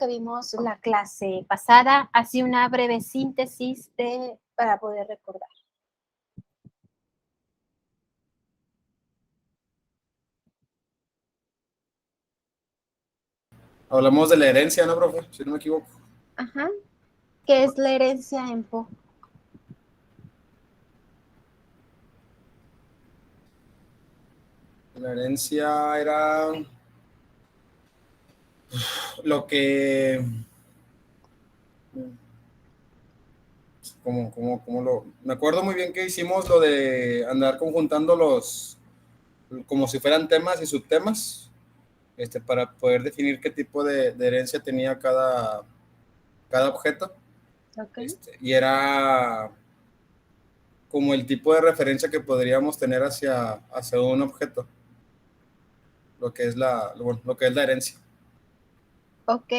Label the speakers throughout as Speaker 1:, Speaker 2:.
Speaker 1: que vimos la clase pasada, así una breve síntesis para poder recordar.
Speaker 2: Hablamos de la herencia, ¿no, profe? Si no me equivoco.
Speaker 1: Ajá. ¿Qué es la herencia en Po?
Speaker 2: La herencia era lo que... Me acuerdo muy bien que hicimos lo de andar conjuntando como si fueran temas y subtemas, para poder definir qué tipo de herencia tenía cada objeto.
Speaker 1: Okay.
Speaker 2: Y era como el tipo de referencia que podríamos tener hacia un objeto, lo que es la herencia.
Speaker 1: Ok.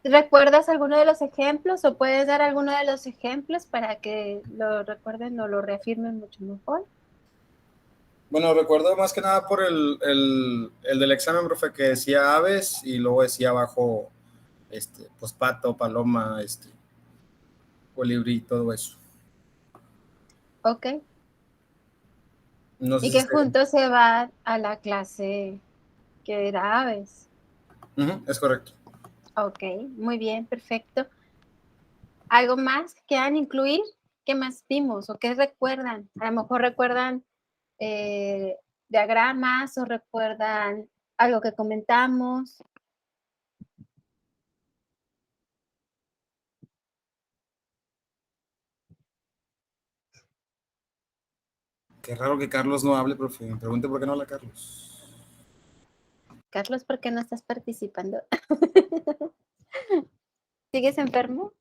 Speaker 1: ¿Recuerdas alguno de los ejemplos o puedes dar alguno de los ejemplos para que lo recuerden o lo reafirmen mucho mejor?
Speaker 2: Bueno, recuerdo más que nada por el del examen, profe, que decía aves y luego decía abajo, pues pato, paloma, colibrí, todo eso.
Speaker 1: Ok.
Speaker 2: No sé
Speaker 1: Y
Speaker 2: si
Speaker 1: que
Speaker 2: esté bien.
Speaker 1: juntos se va a la clase que era aves.
Speaker 2: Es correcto.
Speaker 1: Ok, muy bien, perfecto. ¿Algo más que quieran incluir? ¿Qué más vimos o qué recuerdan? A lo mejor recuerdan eh, diagramas o recuerdan algo que comentamos.
Speaker 2: Qué raro que Carlos no hable, profe. Me pregunte por qué no habla Carlos.
Speaker 1: Carlos, ¿por qué no estás participando? ¿Sigues enfermo?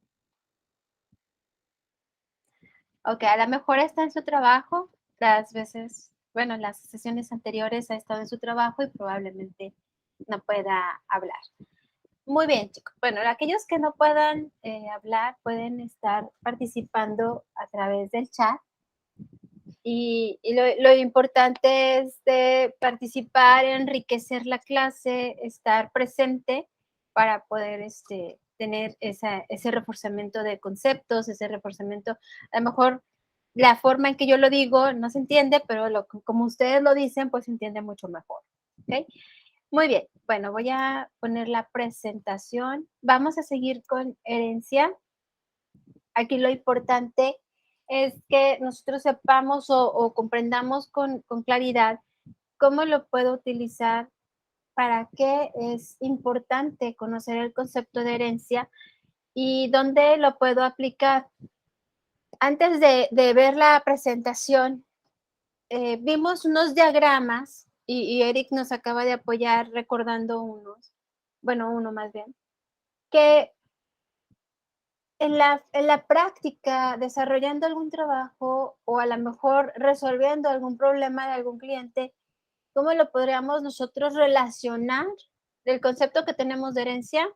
Speaker 1: Ok, a lo mejor está en su trabajo. Las veces, bueno, las sesiones anteriores ha estado en su trabajo y probablemente no pueda hablar. Muy bien, chicos. Bueno, aquellos que no puedan hablar pueden estar participando a través del chat. Y lo importante es de participar, enriquecer la clase, estar presente para poder tener ese reforzamiento de conceptos, ese reforzamiento, a lo mejor la forma en que yo lo digo no se entiende, pero como ustedes lo dicen, pues se entiende mucho mejor. ¿Okay? Muy bien, bueno, voy a poner la presentación. Vamos a seguir con herencia. Aquí lo importante es que nosotros sepamos o comprendamos con claridad cómo lo puedo utilizar, para qué es importante conocer el concepto de herencia y dónde lo puedo aplicar. Antes de ver la presentación, vimos unos diagramas y Eric nos acaba de apoyar recordando uno más bien, que en la práctica, desarrollando algún trabajo o a lo mejor resolviendo algún problema de algún cliente, ¿cómo lo podríamos nosotros relacionar el concepto que tenemos de herencia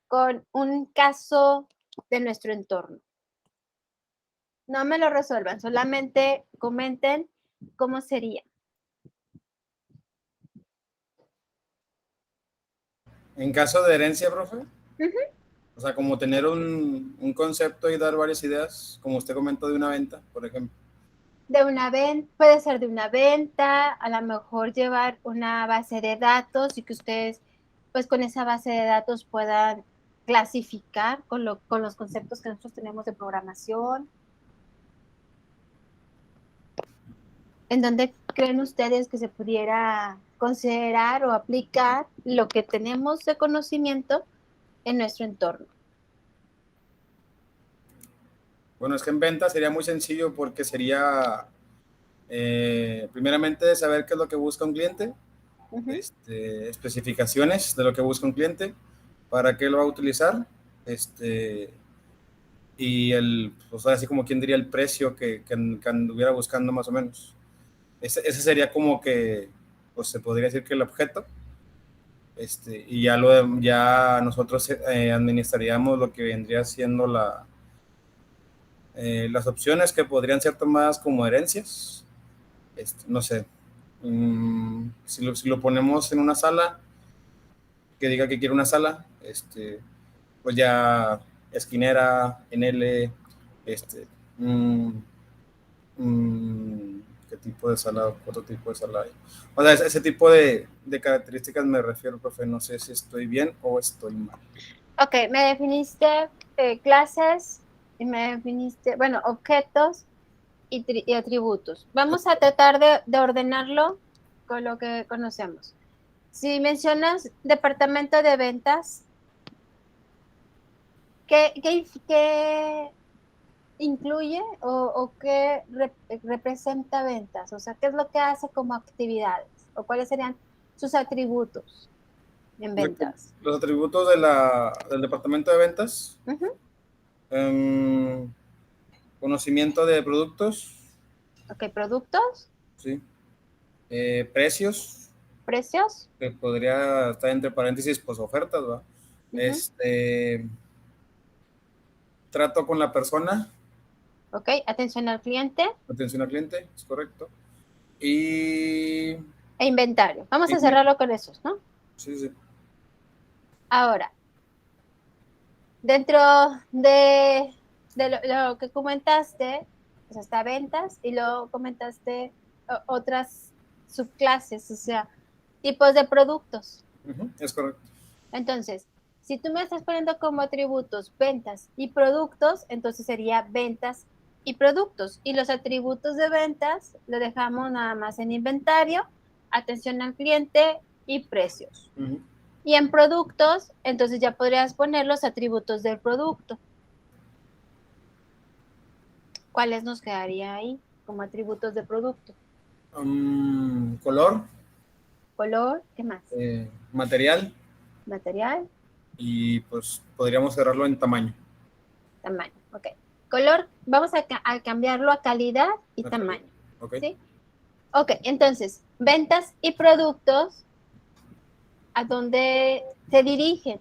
Speaker 1: con un caso de nuestro entorno? No me lo resuelvan, solamente comenten cómo sería.
Speaker 2: En caso de herencia, profe,
Speaker 1: Ujú.
Speaker 2: o sea, como tener un concepto y dar varias ideas, como usted comentó de una venta, por ejemplo.
Speaker 1: De una venta, puede ser de una venta, a lo mejor llevar una base de datos y que ustedes, pues con esa base de datos puedan clasificar con los conceptos que nosotros tenemos de programación. ¿En dónde creen ustedes que se pudiera considerar o aplicar lo que tenemos de conocimiento en nuestro entorno?
Speaker 2: Bueno, es que en venta sería muy sencillo porque sería, primeramente, saber qué es lo que busca un cliente,
Speaker 1: Ujú.
Speaker 2: especificaciones de lo que busca un cliente, para qué lo va a utilizar, y pues así como quien diría el precio que anduviera buscando más o menos. Ese sería como que, pues se podría decir que el objeto, y ya nosotros administraríamos lo que vendría siendo las opciones que podrían ser tomadas como herencias. No sé, si lo ponemos en una sala, que diga que quiere una sala, pues ya esquinera, NL, este, mm, ¿qué tipo de sala? ¿Otro tipo de sala hay? O sea, ese tipo de características me refiero, profe, no sé si estoy bien o estoy mal.
Speaker 1: Ok, me definiste clases y me definiste, bueno, objetos y atributos. Vamos a tratar de ordenarlo con lo que conocemos. Si mencionas departamento de ventas, ¿qué incluye o qué representa ventas? O sea, ¿qué es lo que hace como actividades? ¿O cuáles serían sus atributos en ventas?
Speaker 2: Los atributos del departamento de ventas,
Speaker 1: Ujú.
Speaker 2: em, conocimiento de productos,
Speaker 1: Ok, productos,
Speaker 2: ¿sí? Precios,
Speaker 1: precios.
Speaker 2: que podría estar entre paréntesis, pues ofertas, ¿va?
Speaker 1: Ujú.
Speaker 2: Trato con la persona,
Speaker 1: Ok, atención al cliente
Speaker 2: atención al cliente, es correcto. Y
Speaker 1: e inventario. Vamos a
Speaker 2: inven-
Speaker 1: cerrarlo con esos, ¿no?
Speaker 2: sí, sí.
Speaker 1: Ahora, dentro de lo que comentaste, pues está ventas y luego comentaste otras subclases, o sea, tipos de productos.
Speaker 2: Ujú, es correcto.
Speaker 1: Entonces, si tú me estás poniendo como atributos ventas y productos, entonces sería ventas y productos. Y los atributos de ventas lo dejamos nada más en inventario, atención al cliente y precios.
Speaker 2: Ujú.
Speaker 1: Y en productos, entonces ya podrías poner los atributos del producto. ¿Cuáles nos quedaría ahí como atributos de producto?
Speaker 2: Color,
Speaker 1: Color, ¿qué más?
Speaker 2: material
Speaker 1: Material,
Speaker 2: y pues podríamos cerrarlo en tamaño.
Speaker 1: tamaño. Ok. Color, vamos a cambiarlo a calidad y
Speaker 2: La calidad.
Speaker 1: tamaño.
Speaker 2: Ok.
Speaker 1: ¿Sí? Ok, entonces, ventas y productos, ¿a dónde se dirigen?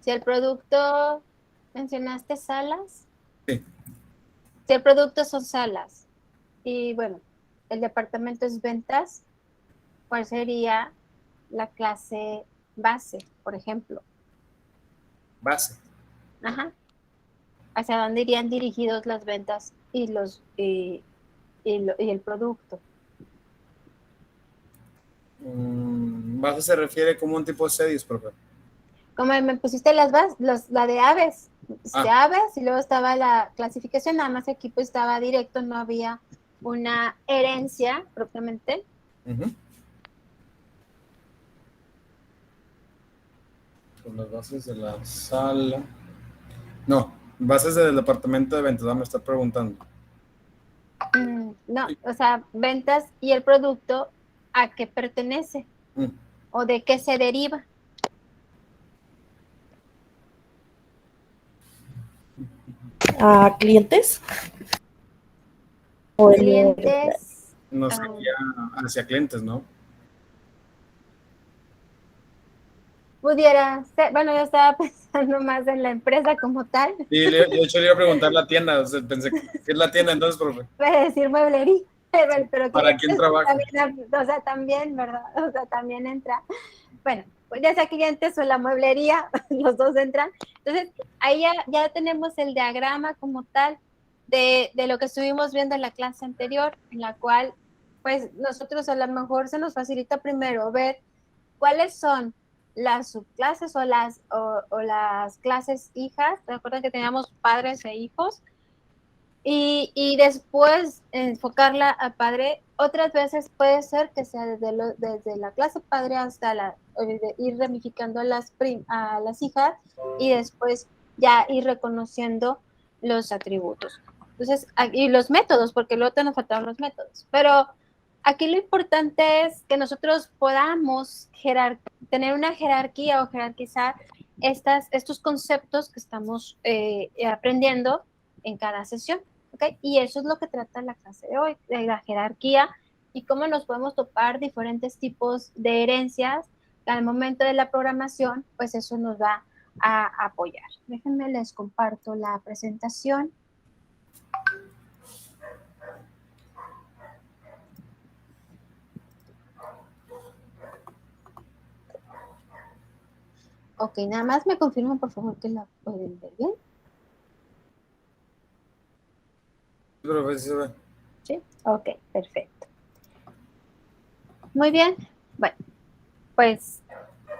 Speaker 1: Si el producto, mencionaste salas,
Speaker 2: Sí.
Speaker 1: si el producto son salas y bueno, el departamento es ventas, ¿cuál sería la clase base, por ejemplo?
Speaker 2: Base.
Speaker 1: Ajá. ¿Hacia dónde irían dirigidos las ventas y el producto?
Speaker 2: Base se refiere como un tipo de sedis, profe.
Speaker 1: Como me pusiste la de aves,
Speaker 2: Ah,
Speaker 1: aves y luego estaba la clasificación, nada más aquí pues estaba directo, no había una herencia propiamente.
Speaker 2: ujú. Con las bases de la sala. No, bases del departamento de ventas, me está preguntando.
Speaker 1: No, o sea, ventas y el producto a qué pertenece
Speaker 2: Mm.
Speaker 1: o de qué se deriva.
Speaker 3: A clientes o
Speaker 1: Clientes,
Speaker 2: No
Speaker 1: um,
Speaker 2: sería hacia clientes, ¿no?
Speaker 1: pudiera ser, bueno, yo estaba pensando más en la empresa como tal,
Speaker 2: Sí, de hecho le iba a preguntar la tienda, o sea, pensé que es la tienda entonces, profe.
Speaker 1: voy a decir mueblería, pero
Speaker 2: ¿Para quién
Speaker 1: clientes
Speaker 2: trabaja?
Speaker 1: también, o sea, también, ¿verdad? O sea, también entra. Bueno, pues ya sea clientes o la mueblería, los dos entran. Entonces, ahí ya tenemos el diagrama como tal de lo que estuvimos viendo en la clase anterior, en la cual, pues nosotros a lo mejor se nos facilita primero ver cuáles son las subclases o las clases hijas. Recuerden que teníamos padres e hijos y después enfocarla a padre. Otras veces puede ser que sea desde la clase padre hasta ir ramificando a las hijas y después ya ir reconociendo los atributos. Entonces, y los métodos, porque luego te nos faltaron los métodos. Pero aquí lo importante es que nosotros podamos tener una jerarquía o jerarquizar estos conceptos que estamos aprendiendo en cada sesión. ¿Okay? Y eso es lo que trata la clase de hoy, de la jerarquía y cómo nos podemos topar diferentes tipos de herencias que al momento de la programación, pues eso nos va a apoyar. Déjenme les comparto la presentación. Ok, nada más me confirman, por favor, que la pueden ver bien.
Speaker 2: Pero sí se ve.
Speaker 1: Sí, ok, perfecto. Muy bien. Bueno, pues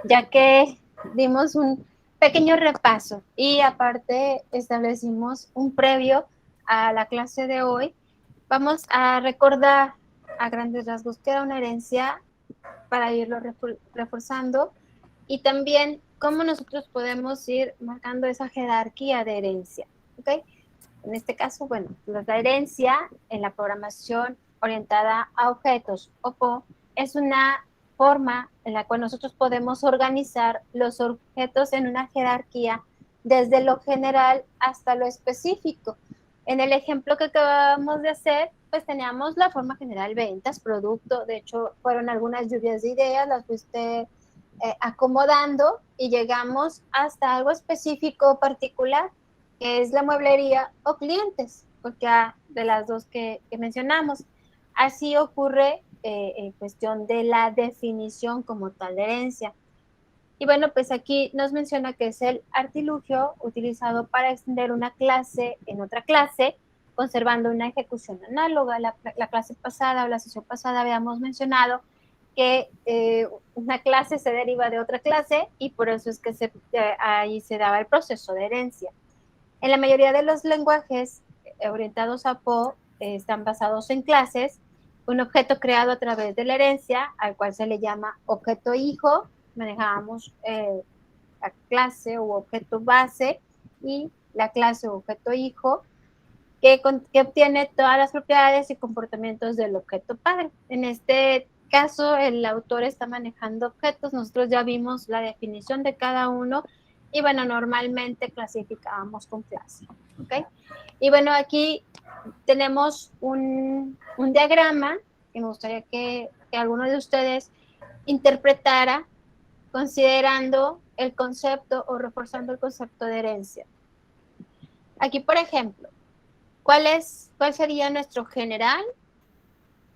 Speaker 1: ya que dimos un pequeño repaso y aparte establecimos un previo a la clase de hoy, vamos a recordar a grandes rasgos qué era una herencia para irlo reforzando y también cómo nosotros podemos ir marcando esa jerarquía de herencia. ¿Ok? En este caso, bueno, la herencia en la programación orientada a objetos, OPO, es una forma en la cual nosotros podemos organizar los objetos en una jerarquía desde lo general hasta lo específico. En el ejemplo que acabamos de hacer, pues teníamos la forma general, ventas, producto, de hecho fueron algunas lluvias de ideas, las fuiste acomodando y llegamos hasta algo específico particular, que es la mueblería o clientes, porque de las dos que mencionamos. Así ocurre en cuestión de la definición como tal de herencia. Y bueno, pues aquí nos menciona que es el artilugio utilizado para extender una clase en otra clase, conservando una ejecución análoga. La clase pasada o la sesión pasada habíamos mencionado que una clase se deriva de otra clase y por eso es que ahí se daba el proceso de herencia. En la mayoría de los lenguajes orientados a PO están basados en clases, un objeto creado a través de la herencia, al cual se le llama objeto hijo. Manejábamos la clase o objeto base y la clase o objeto hijo, que obtiene todas las propiedades y comportamientos del objeto padre. En este caso, el autor está manejando objetos, nosotros ya vimos la definición de cada uno y bueno, normalmente clasificábamos con clase, ¿ok? Y bueno, aquí tenemos un diagrama que me gustaría que alguno de ustedes interpretara considerando el concepto o reforzando el concepto de herencia. Aquí, por ejemplo, ¿cuál sería nuestro general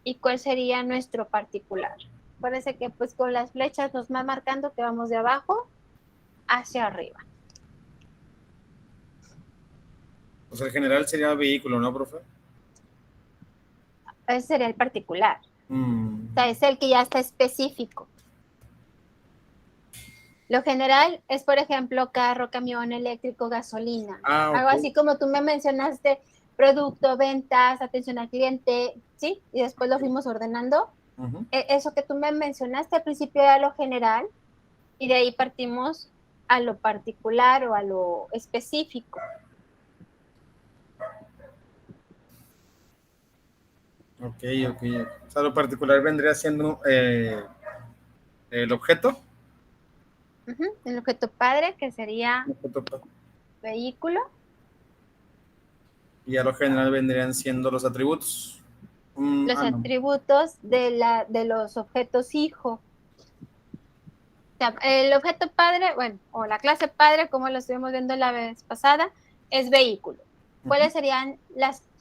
Speaker 1: y cuál sería nuestro particular? Parece que pues con las flechas nos va marcando que vamos de abajo hacia arriba.
Speaker 2: O sea, el general sería vehículo, ¿no, profe?
Speaker 1: Ese sería el particular.
Speaker 2: Mm.
Speaker 1: O sea, es el que ya está específico. Lo general es, por ejemplo, carro, camión, eléctrico, gasolina.
Speaker 2: Ah,
Speaker 1: Algo
Speaker 2: ok.
Speaker 1: así como tú me mencionaste, producto, ventas, atención al cliente, ¿sí? Y después lo fuimos ordenando.
Speaker 2: Uh-huh.
Speaker 1: Eso que tú me mencionaste al principio era lo general y de ahí partimos a lo particular o a lo específico.
Speaker 2: Ok, ok. O sea, lo particular vendría siendo el objeto.
Speaker 1: El objeto padre, que sería vehículo.
Speaker 2: Y a lo general vendrían siendo los atributos.
Speaker 1: Los
Speaker 2: No.
Speaker 1: atributos de los objetos hijo. O sea, el objeto padre, bueno, o la clase padre, como lo estuvimos viendo la vez pasada, es vehículo.
Speaker 2: Uh-huh.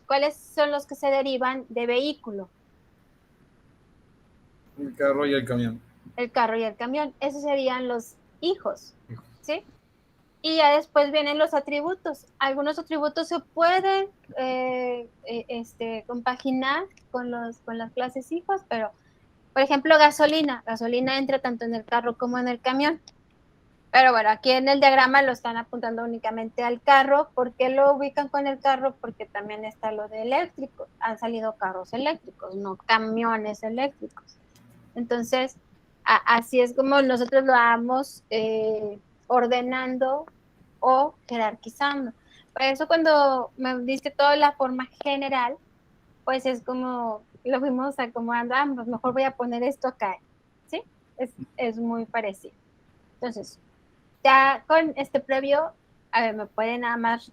Speaker 1: ¿Cuáles son los que se derivan de vehículo?
Speaker 2: El carro y el camión.
Speaker 1: El carro y el camión. Esos serían los hijos, ¿sí? Y ya después vienen los atributos. Algunos atributos se pueden compaginar con las clases hijos, pero, por ejemplo, gasolina. Gasolina entra tanto en el carro como en el camión. Pero bueno, aquí en el diagrama lo están apuntando únicamente al carro. ¿Por qué lo ubican con el carro? Porque también está lo de eléctrico. Han salido carros eléctricos, no camiones eléctricos. Entonces, así es como nosotros lo vamos ordenando o jerarquizando. Por eso cuando me diste toda la forma general, pues es como lo fuimos acomodando, pues mejor voy a poner esto acá, ¿sí? Es muy parecido. Entonces, ya con este previo, a ver, me puede nada más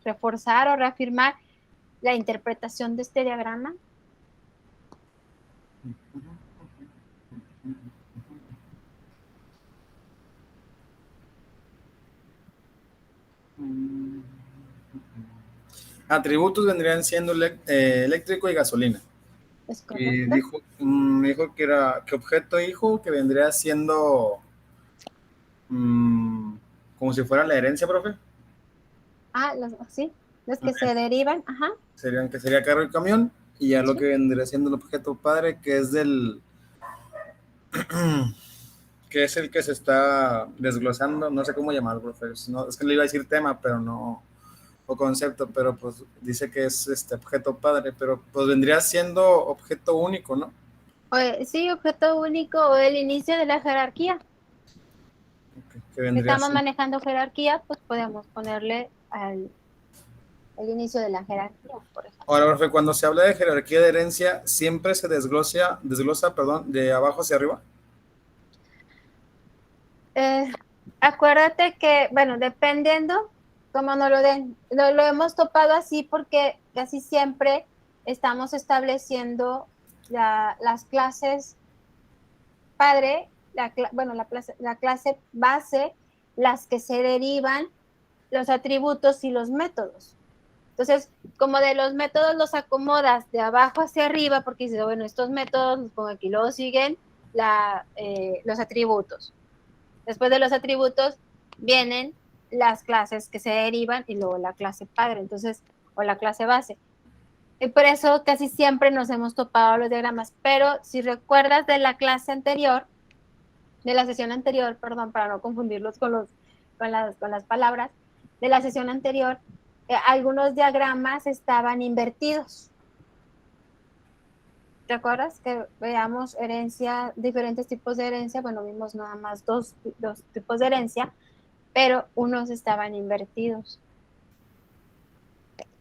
Speaker 1: reforzar o reafirmar la interpretación de este diagrama.
Speaker 2: Atributos vendrían siendo eléctrico y gasolina.
Speaker 1: Es
Speaker 2: Y
Speaker 1: correcto.
Speaker 2: dijo que objeto hijo que vendría siendo como si fuera la herencia, profe.
Speaker 1: Sí, los que se derivan, ajá.
Speaker 2: Sería carro y camión, y ya lo que vendría siendo el objeto padre, que es que es el que se está desglosando, no sé cómo llamarlo, profe. No, es que le iba a decir tema, pero no, o concepto, pero pues dice que es este objeto padre, pero pues vendría siendo objeto único, ¿no?
Speaker 1: Sí, objeto único o el inicio de la jerarquía.
Speaker 2: Que vendría
Speaker 1: Estamos
Speaker 2: siendo.
Speaker 1: manejando jerarquía, pues podemos ponerle el inicio de la jerarquía, por ejemplo.
Speaker 2: Ahora, profe, cuando se habla de jerarquía de herencia, siempre se desglosa, perdón, de abajo hacia arriba.
Speaker 1: Acuérdate que, bueno, dependiendo cómo nos lo den, lo hemos topado así porque casi siempre estamos estableciendo las clases padre, la clase base, las que se derivan, los atributos y los métodos. Entonces, como de los métodos los acomodas de abajo hacia arriba, porque dices, bueno, estos métodos los pongo aquí, luego siguen los atributos. Después de los atributos vienen las clases que se derivan y luego la clase padre, entonces, o la clase base. Y por eso casi siempre nos hemos topado los diagramas, pero si recuerdas de la clase anterior, de la sesión anterior, perdón, para no confundirlos con las palabras, de la sesión anterior, algunos diagramas estaban invertidos. ¿Te acuerdas que veamos herencia, diferentes tipos de herencia? Bueno, vimos nada más dos tipos de herencia, pero unos estaban invertidos.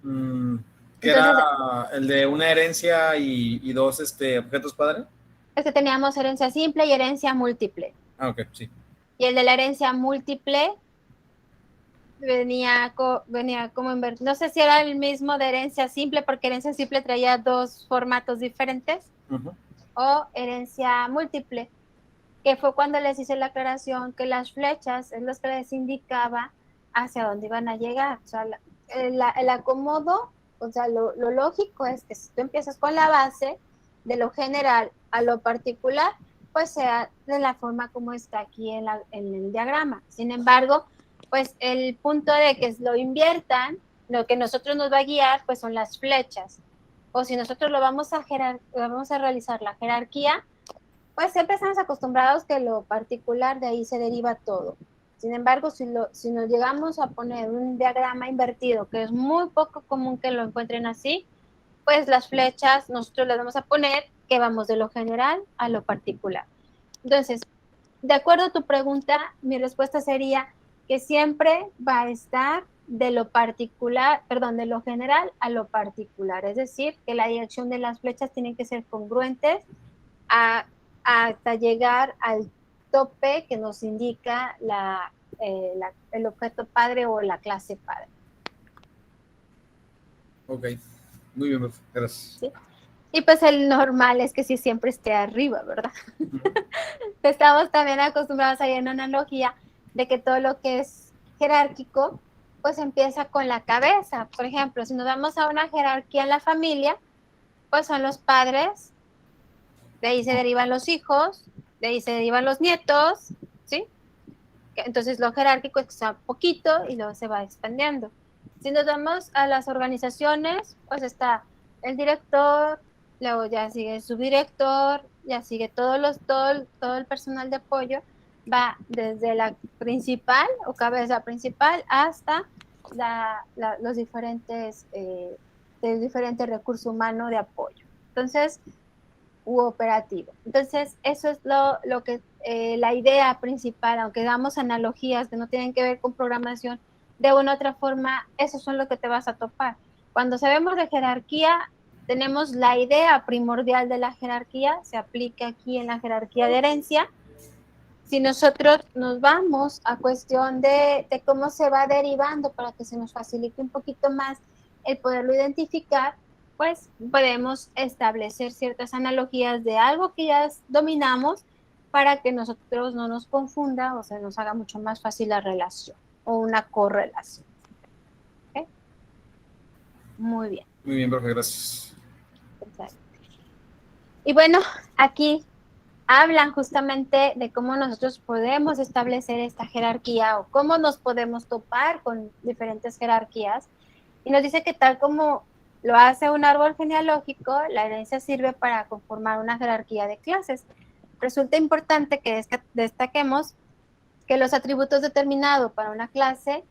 Speaker 2: Que
Speaker 1: Entonces,
Speaker 2: era el de una herencia y dos objetos padre.
Speaker 1: es que teníamos herencia simple y herencia múltiple.
Speaker 2: Ah, ok, sí.
Speaker 1: Y el de la herencia múltiple venía como invertido. No sé si era el mismo de herencia simple, porque herencia simple traía dos formatos diferentes, o herencia múltiple, que fue cuando les hice la aclaración que las flechas es lo que les indicaba hacia dónde iban a llegar. O sea, el acomodo, o sea, lo lógico es que si tú empiezas con la base, de lo general a lo particular, pues sea de la forma como está aquí en el diagrama. Sin embargo, pues el punto de que lo inviertan, lo que nosotros nos va a guiar, pues son las flechas. O si nosotros vamos a realizar la jerarquía, pues siempre estamos acostumbrados que lo particular de ahí se deriva todo. Sin embargo, si nos llegamos a poner un diagrama invertido, que es muy poco común que lo encuentren así, pues las flechas nosotros las vamos a poner que vamos de lo general a lo particular. Entonces, de acuerdo a tu pregunta, mi respuesta sería que siempre va a estar de lo particular, perdón, de lo general a lo particular. Es decir, que la dirección de las flechas tiene que ser congruentes hasta llegar al tope que nos indica el objeto padre o la clase padre.
Speaker 2: Ok, muy bien, gracias.
Speaker 1: ¿Sí? Y pues el normal es que sí siempre esté arriba, ¿verdad? Estamos también acostumbrados a una analogía de que todo lo que es jerárquico, pues empieza con la cabeza. Por ejemplo, si nos vamos a una jerarquía en la familia, pues son los padres, de ahí se derivan los hijos, de ahí se derivan los nietos, ¿sí? Entonces lo jerárquico es que está poquito y luego se va expandiendo. Si nos vamos a las organizaciones, pues está el director, luego ya sigue el subdirector, ya sigue todo el personal de apoyo, va desde la principal o cabeza principal hasta los diferentes recursos humanos de apoyo. Entonces, operativo. Entonces, eso es lo que la idea principal, aunque damos analogías que no tienen que ver con programación, de una u otra forma, eso son lo que te vas a topar. Cuando sabemos de jerarquía, tenemos la idea primordial de la jerarquía, se aplica aquí en la jerarquía de herencia. Si nosotros nos vamos a cuestión de cómo se va derivando para que se nos facilite un poquito más el poderlo identificar, pues podemos establecer ciertas analogías de algo que ya dominamos para que nosotros no nos confunda o se nos haga mucho más fácil la relación o una correlación. ¿Okay? Muy bien.
Speaker 2: Muy bien, profe, gracias.
Speaker 1: Y bueno, aquí hablan justamente de cómo nosotros podemos establecer esta jerarquía o cómo nos podemos topar con diferentes jerarquías. Y nos dice que tal como lo hace un árbol genealógico, la herencia sirve para conformar una jerarquía de clases. Resulta importante que destaquemos que los atributos determinados para una clase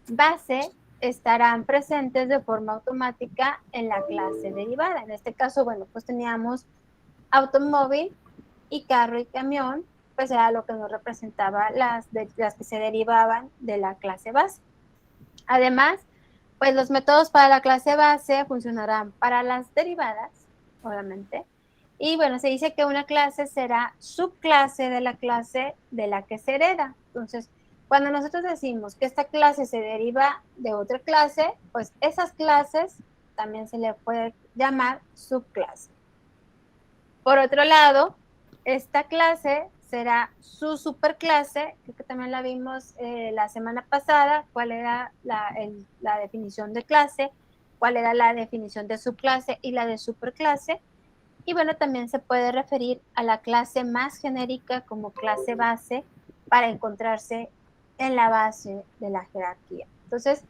Speaker 1: base estarán presentes de forma automática en la clase derivada. En este caso, bueno, pues teníamos automóvil y carro y camión, pues era lo que nos representaba las que se derivaban de la clase base. Además, pues los métodos para la clase base funcionarán para las derivadas, obviamente. Y bueno, se dice que una clase será subclase de la clase de la que se hereda. Entonces, cuando nosotros decimos que esta clase se deriva de otra clase, pues esas clases también se le puede llamar subclase. Por otro lado, esta clase será su superclase, creo que también la vimos la semana pasada, cuál era la definición de clase, cuál era la definición de subclase y la de superclase. Y bueno, también se puede referir a la clase más genérica como clase base para encontrarse en la base de la jerarquía. Entonces,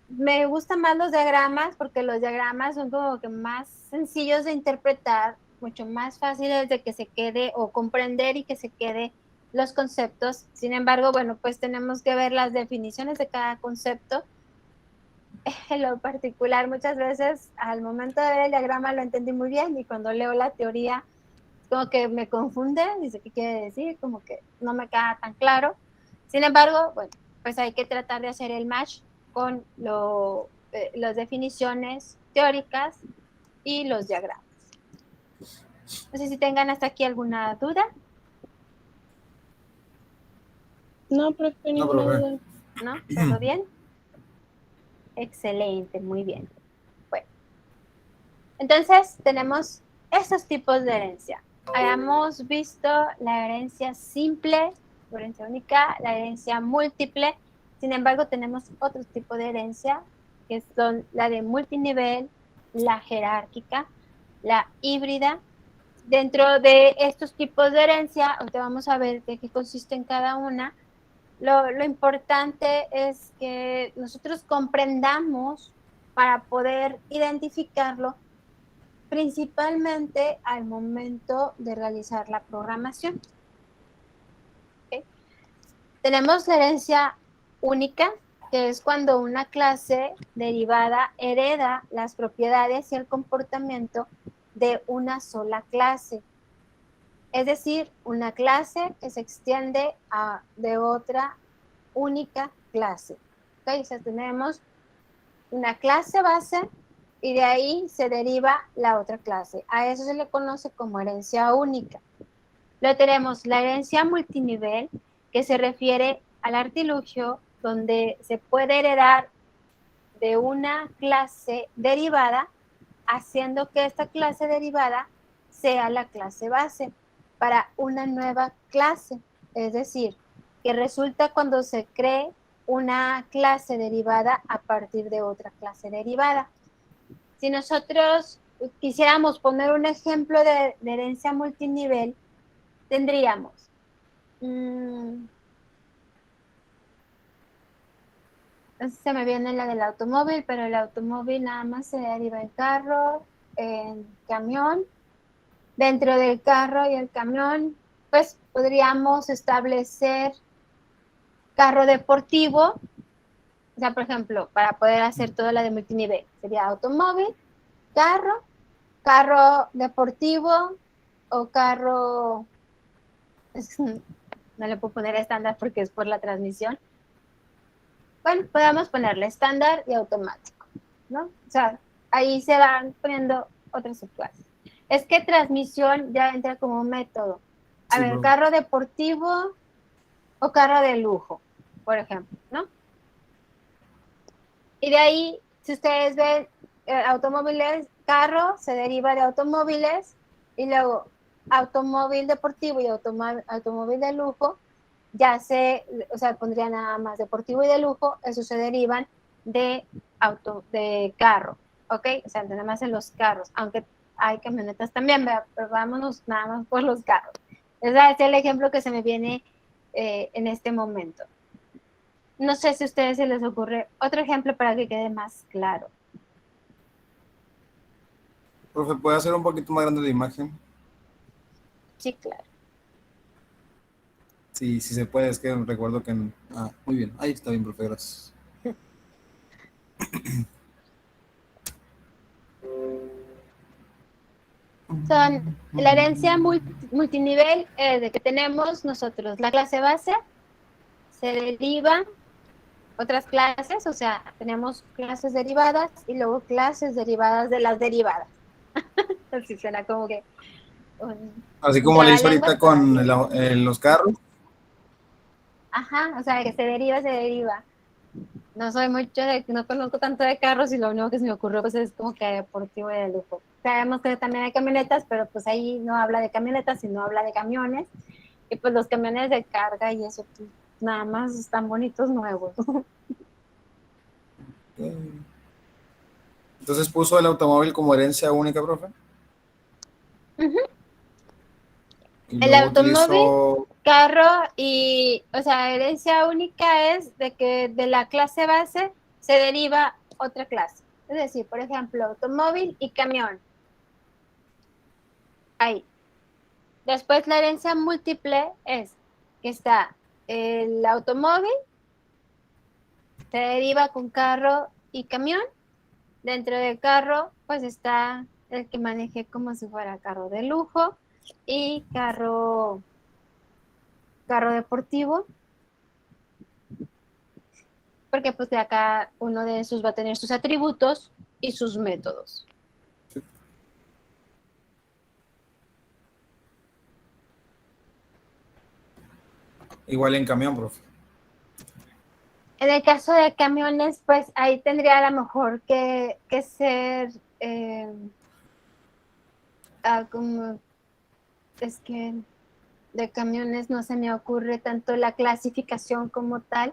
Speaker 1: me gustan más los diagramas porque los diagramas son como que más sencillos de interpretar, mucho más fáciles de que se quede o comprender y que se quede los conceptos. Sin embargo, bueno, pues tenemos que ver las definiciones de cada concepto. En lo particular, muchas veces al momento de ver el diagrama lo entendí muy bien y cuando leo la teoría como que me confunde, dice qué quiere decir, como que no me queda tan claro. Sin embargo, bueno, pues hay que tratar de hacer el match con las definiciones teóricas y los diagramas. No sé si tengan hasta aquí alguna duda.
Speaker 3: No, profe,
Speaker 2: No,
Speaker 3: ninguna
Speaker 2: profe.
Speaker 3: duda.
Speaker 1: ¿No? ¿Todo bien? Excelente, muy bien. Bueno, entonces tenemos esos tipos de herencia. Hayamos visto la herencia simple, la herencia única, la herencia múltiple. Sin embargo, tenemos otro tipo de herencia, que son la de multinivel, la jerárquica, la híbrida. Dentro de estos tipos de herencia, ahorita vamos a ver de qué consiste en cada una. Lo importante es que nosotros comprendamos para poder identificarlo principalmente al momento de realizar la programación. ¿Okay? Tenemos la herencia única, que es cuando una clase derivada hereda las propiedades y el comportamiento de una sola clase. Es decir, una clase que se extiende de otra única clase. ¿Okay? O sea, tenemos una clase base y de ahí se deriva la otra clase. A eso se le conoce como herencia única. Luego tenemos la herencia multinivel, que se refiere al artilugio donde se puede heredar de una clase derivada, haciendo que esta clase derivada sea la clase base para una nueva clase. Es decir, que resulta cuando se cree una clase derivada a partir de otra clase derivada. Si nosotros quisiéramos poner un ejemplo de herencia multinivel, tendríamos se me viene la del automóvil, pero el automóvil nada más se deriva en carro, en camión. Dentro del carro y el camión, pues podríamos establecer carro deportivo. O sea, por ejemplo, para poder hacer toda la de multinivel, sería automóvil, carro, carro deportivo o carro, no le puedo poner estándar porque es por la transmisión. Bueno, podemos ponerle estándar y automático, ¿no? O sea, ahí se van poniendo otras subclases. Es que transmisión ya entra como un método. A ver, carro deportivo o carro de lujo, por ejemplo, ¿no? Y de ahí, si ustedes ven automóviles, carro se deriva de automóviles y luego automóvil deportivo y automóvil de lujo, o sea, pondría nada más deportivo y de lujo, eso se derivan de carro, ¿ok? O sea, nada más en los carros, aunque hay camionetas también, ¿verdad? Pero vámonos nada más por los carros. Ese es el ejemplo que se me viene en este momento. No sé si a ustedes se les ocurre otro ejemplo para que quede más claro.
Speaker 2: Profe, ¿puede hacer un poquito más grande la imagen?
Speaker 1: Sí, claro.
Speaker 2: Sí, sí se puede, es que recuerdo que... Ah, muy bien, ahí está bien, profe, gracias.
Speaker 1: Son la herencia multinivel de que tenemos nosotros. La clase base se deriva otras clases, o sea, tenemos clases derivadas y luego clases derivadas de las derivadas. Así suena como que
Speaker 2: Así
Speaker 1: un
Speaker 2: como le hizo
Speaker 1: trabalenguas,
Speaker 2: ahorita
Speaker 1: pero
Speaker 2: con
Speaker 1: así es.
Speaker 2: los carros.
Speaker 1: Ajá, o sea, que se deriva, se deriva. No soy mucho de, no conozco tanto de carros y lo único que se me ocurrió pues es como que deportivo y de lujo. Sabemos que también hay camionetas, pero pues ahí no habla de camionetas, sino habla de camiones. Y pues los camiones de carga y eso, pues, nada más están bonitos nuevos.
Speaker 2: Entonces puso el automóvil como herencia única, profe. Y
Speaker 1: El
Speaker 2: luego
Speaker 1: automóvil,
Speaker 2: utilizó...
Speaker 1: carro y, o sea, herencia única es de que de la clase base se deriva otra clase. Es decir, por ejemplo, automóvil y camión. Ahí. Después la herencia múltiple es que está el automóvil, se deriva con carro y camión. Dentro del carro, pues está el que maneje como si fuera carro de lujo y carro deportivo, porque pues de acá uno de esos va a tener sus atributos y sus métodos.
Speaker 2: Igual en camión, profe.
Speaker 1: En el caso de camiones, pues ahí tendría a lo mejor que ser como es que de camiones no se me ocurre tanto la clasificación como tal.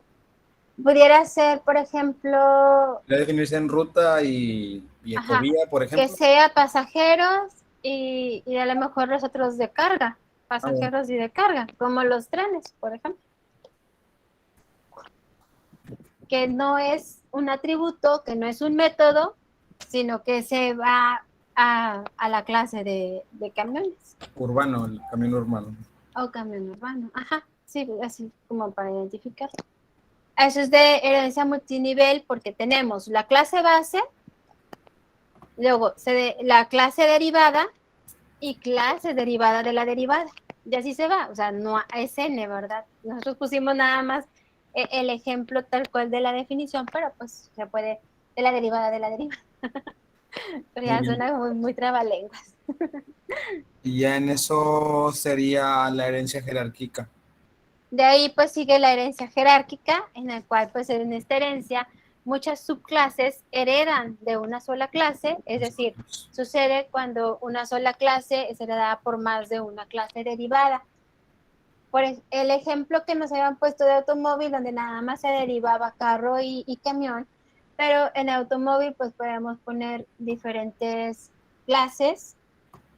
Speaker 1: Pudiera ser, por ejemplo,
Speaker 2: Debe definirse en ruta y
Speaker 1: ajá,
Speaker 2: ecovía, por
Speaker 1: que
Speaker 2: ejemplo.
Speaker 1: sea pasajeros y a lo mejor los otros de carga,
Speaker 2: Ah, bueno.
Speaker 1: pasajeros y de carga, como los trenes, por ejemplo, que no es un atributo, que no es un método, sino que se va a la clase de camiones
Speaker 2: Urbano, el camión urbano.
Speaker 1: o camión urbano. Ajá, sí, así como para identificar. Eso es de herencia multinivel porque tenemos la clase base, luego la clase derivada y clase derivada de la derivada. Y así se va, o sea, no es n, ¿verdad? Nosotros pusimos nada más el ejemplo tal cual de la definición, pero pues se puede de la derivada de la derivada. Pero
Speaker 2: Muy
Speaker 1: ya
Speaker 2: bien.
Speaker 1: suena muy trabalenguas.
Speaker 2: Y ya en eso sería la herencia jerárquica.
Speaker 1: De ahí pues sigue la herencia jerárquica, en la cual pues en esta herencia muchas subclases heredan de una sola clase, es decir, sucede cuando una sola clase es heredada por más de una clase derivada. Por el ejemplo que nos habían puesto de automóvil, donde nada más se derivaba carro y camión, pero en automóvil pues podemos poner diferentes clases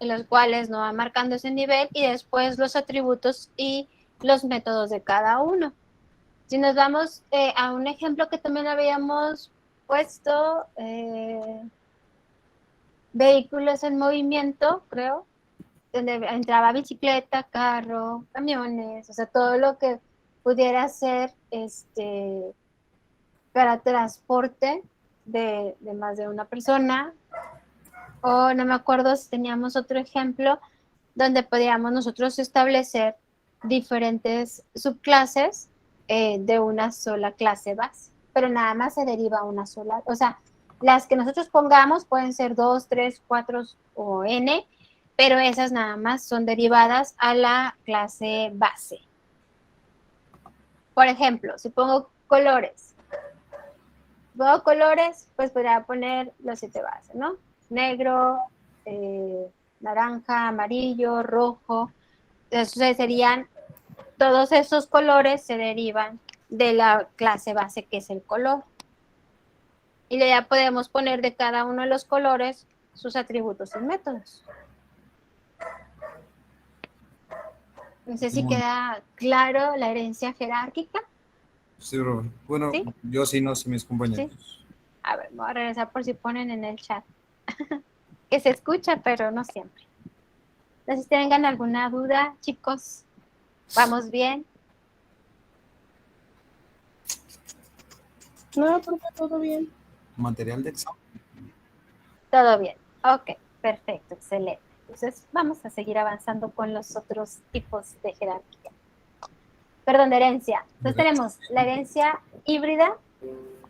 Speaker 1: en los cuales nos va marcando ese nivel y después los atributos y los métodos de cada uno. Si nos vamos a un ejemplo que también habíamos puesto, vehículos en movimiento, creo, donde entraba bicicleta, carro, camiones, o sea, todo lo que pudiera ser para transporte de más de una persona. O no me acuerdo si teníamos otro ejemplo donde podíamos nosotros establecer diferentes subclases de una sola clase base, pero nada más se deriva una sola, o sea, las que nosotros pongamos pueden ser 2, 3, 4 o n, pero esas nada más son derivadas a la clase base. Por ejemplo, si pongo colores, pues podría poner los 7 bases, ¿no? Negro, eh, naranja, amarillo, rojo. Entonces serían, todos esos colores se derivan de la clase base que es el color. Y ya podemos poner de cada uno de los colores sus atributos y métodos. No sé si queda claro la herencia jerárquica.
Speaker 2: Sí, profe. Bueno,
Speaker 1: ¿Sí?
Speaker 2: yo sí, no sé mis compañeros.
Speaker 1: Sí. A ver, voy a regresar por si ponen en el chat. Que se escucha, pero no siempre. No sé si tengan alguna duda, chicos. ¿Vamos bien?
Speaker 3: No, profe, todo bien.
Speaker 2: Material de examen.
Speaker 1: Todo bien. Ok, perfecto, excelente. Entonces, vamos a seguir avanzando con los otros tipos de jerarquía. Perdón, de herencia. Entonces tenemos la herencia híbrida,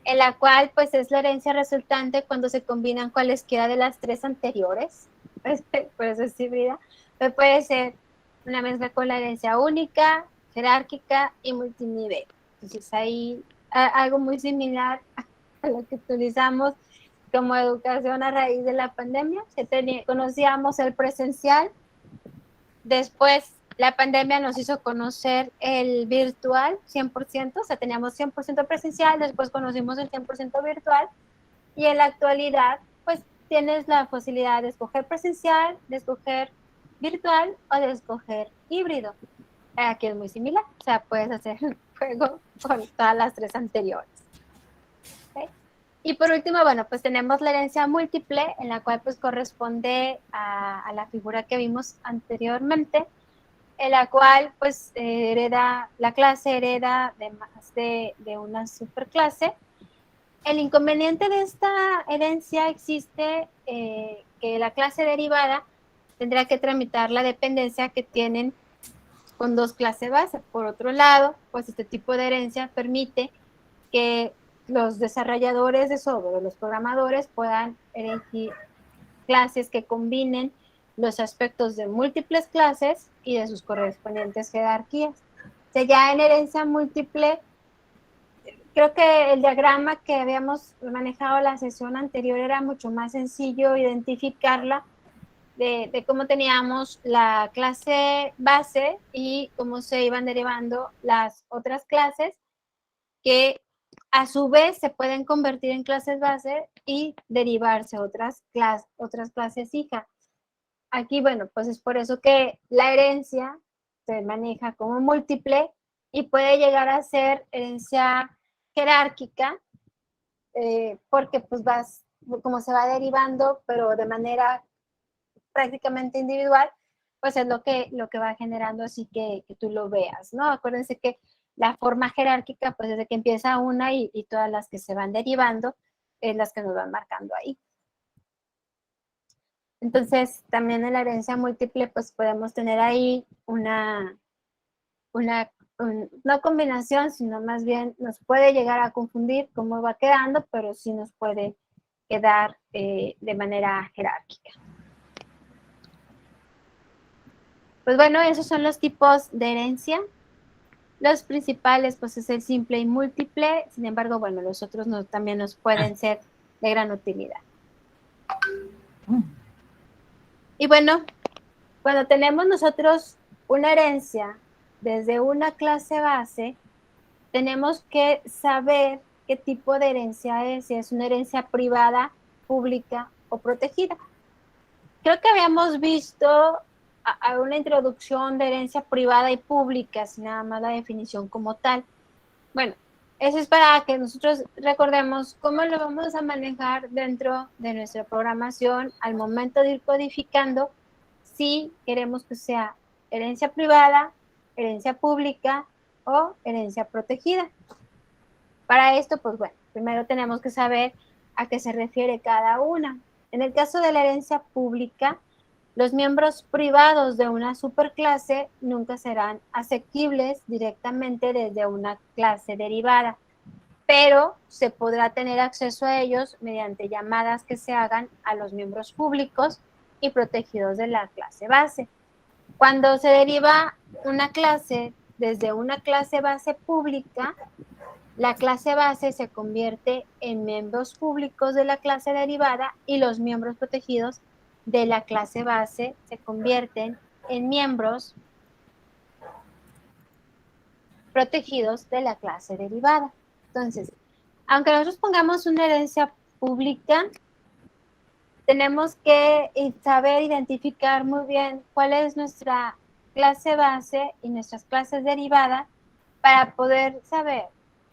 Speaker 1: en la cual pues es la herencia resultante cuando se combinan cualesquiera de las tres anteriores. Por eso es híbrida. Pero puede ser una mezcla con la herencia única, jerárquica y multinivel. Entonces ahí algo muy similar a lo que utilizamos como educación a raíz de la pandemia. Conocíamos el presencial, después la pandemia nos hizo conocer el virtual 100%, o sea, teníamos 100% presencial, después conocimos el 100% virtual y en la actualidad, pues tienes la posibilidad de escoger presencial, de escoger virtual o de escoger híbrido. Aquí es muy similar, o sea, puedes hacer el juego con todas las tres anteriores. ¿Okay? Y por último, bueno, pues tenemos la herencia múltiple, en la cual pues corresponde a la figura que vimos anteriormente, en la cual pues la clase hereda de más de una superclase. El inconveniente de esta herencia existe que la clase derivada tendrá que tramitar la dependencia que tienen con dos clases base. Por otro lado, pues este tipo de herencia permite que los desarrolladores de software o los programadores puedan elegir clases que combinen los aspectos de múltiples clases y de sus correspondientes jerarquías. O sea, ya en herencia múltiple, creo que el diagrama que habíamos manejado la sesión anterior era mucho más sencillo identificarla de cómo teníamos la clase base y cómo se iban derivando las otras clases que a su vez se pueden convertir en clases base y derivarse otras clases hijas. Aquí, bueno, pues es por eso que la herencia se maneja como múltiple y puede llegar a ser herencia jerárquica, porque pues como se va derivando, pero de manera prácticamente individual, pues es lo que va generando así que tú lo veas, ¿no? Acuérdense que la forma jerárquica, pues desde que empieza una y todas las que se van derivando, es las que nos van marcando ahí. Entonces, también en la herencia múltiple, pues podemos tener ahí no combinación, sino más bien nos puede llegar a confundir cómo va quedando, pero sí nos puede quedar de manera jerárquica. Pues bueno, esos son los tipos de herencia. Los principales, pues es el simple y múltiple. Sin embargo, bueno, los otros también nos pueden ser de gran utilidad. Y bueno, cuando tenemos nosotros una herencia desde una clase base, tenemos que saber qué tipo de herencia es, si es una herencia privada, pública o protegida. Creo que habíamos visto a una introducción de herencia privada y pública, sin nada más la definición como tal. Bueno, eso es para que nosotros recordemos cómo lo vamos a manejar dentro de nuestra programación al momento de ir codificando, si queremos que sea herencia privada, herencia pública o herencia protegida. Para esto, pues bueno, primero tenemos que saber a qué se refiere cada una. En el caso de la herencia pública, los miembros privados de una superclase nunca serán asequibles directamente desde una clase derivada, pero se podrá tener acceso a ellos mediante llamadas que se hagan a los miembros públicos y protegidos de la clase base. Cuando se deriva una clase desde una clase base pública, la clase base se convierte en miembros públicos de la clase derivada y los miembros protegidos de la clase base se convierten en miembros protegidos de la clase derivada. Entonces, aunque nosotros pongamos una herencia pública, tenemos que saber identificar muy bien cuál es nuestra clase base y nuestras clases derivadas para poder saber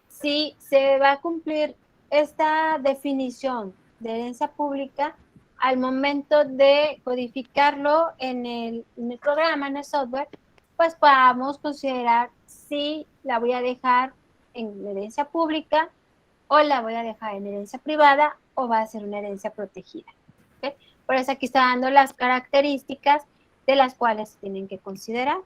Speaker 1: si se va a cumplir esta definición de herencia pública al momento de codificarlo en el programa, en el software, pues podamos considerar si la voy a dejar en herencia pública o la voy a dejar en herencia privada o va a ser una herencia protegida. ¿Okay? Por eso aquí está dando las características de las cuales tienen que considerar.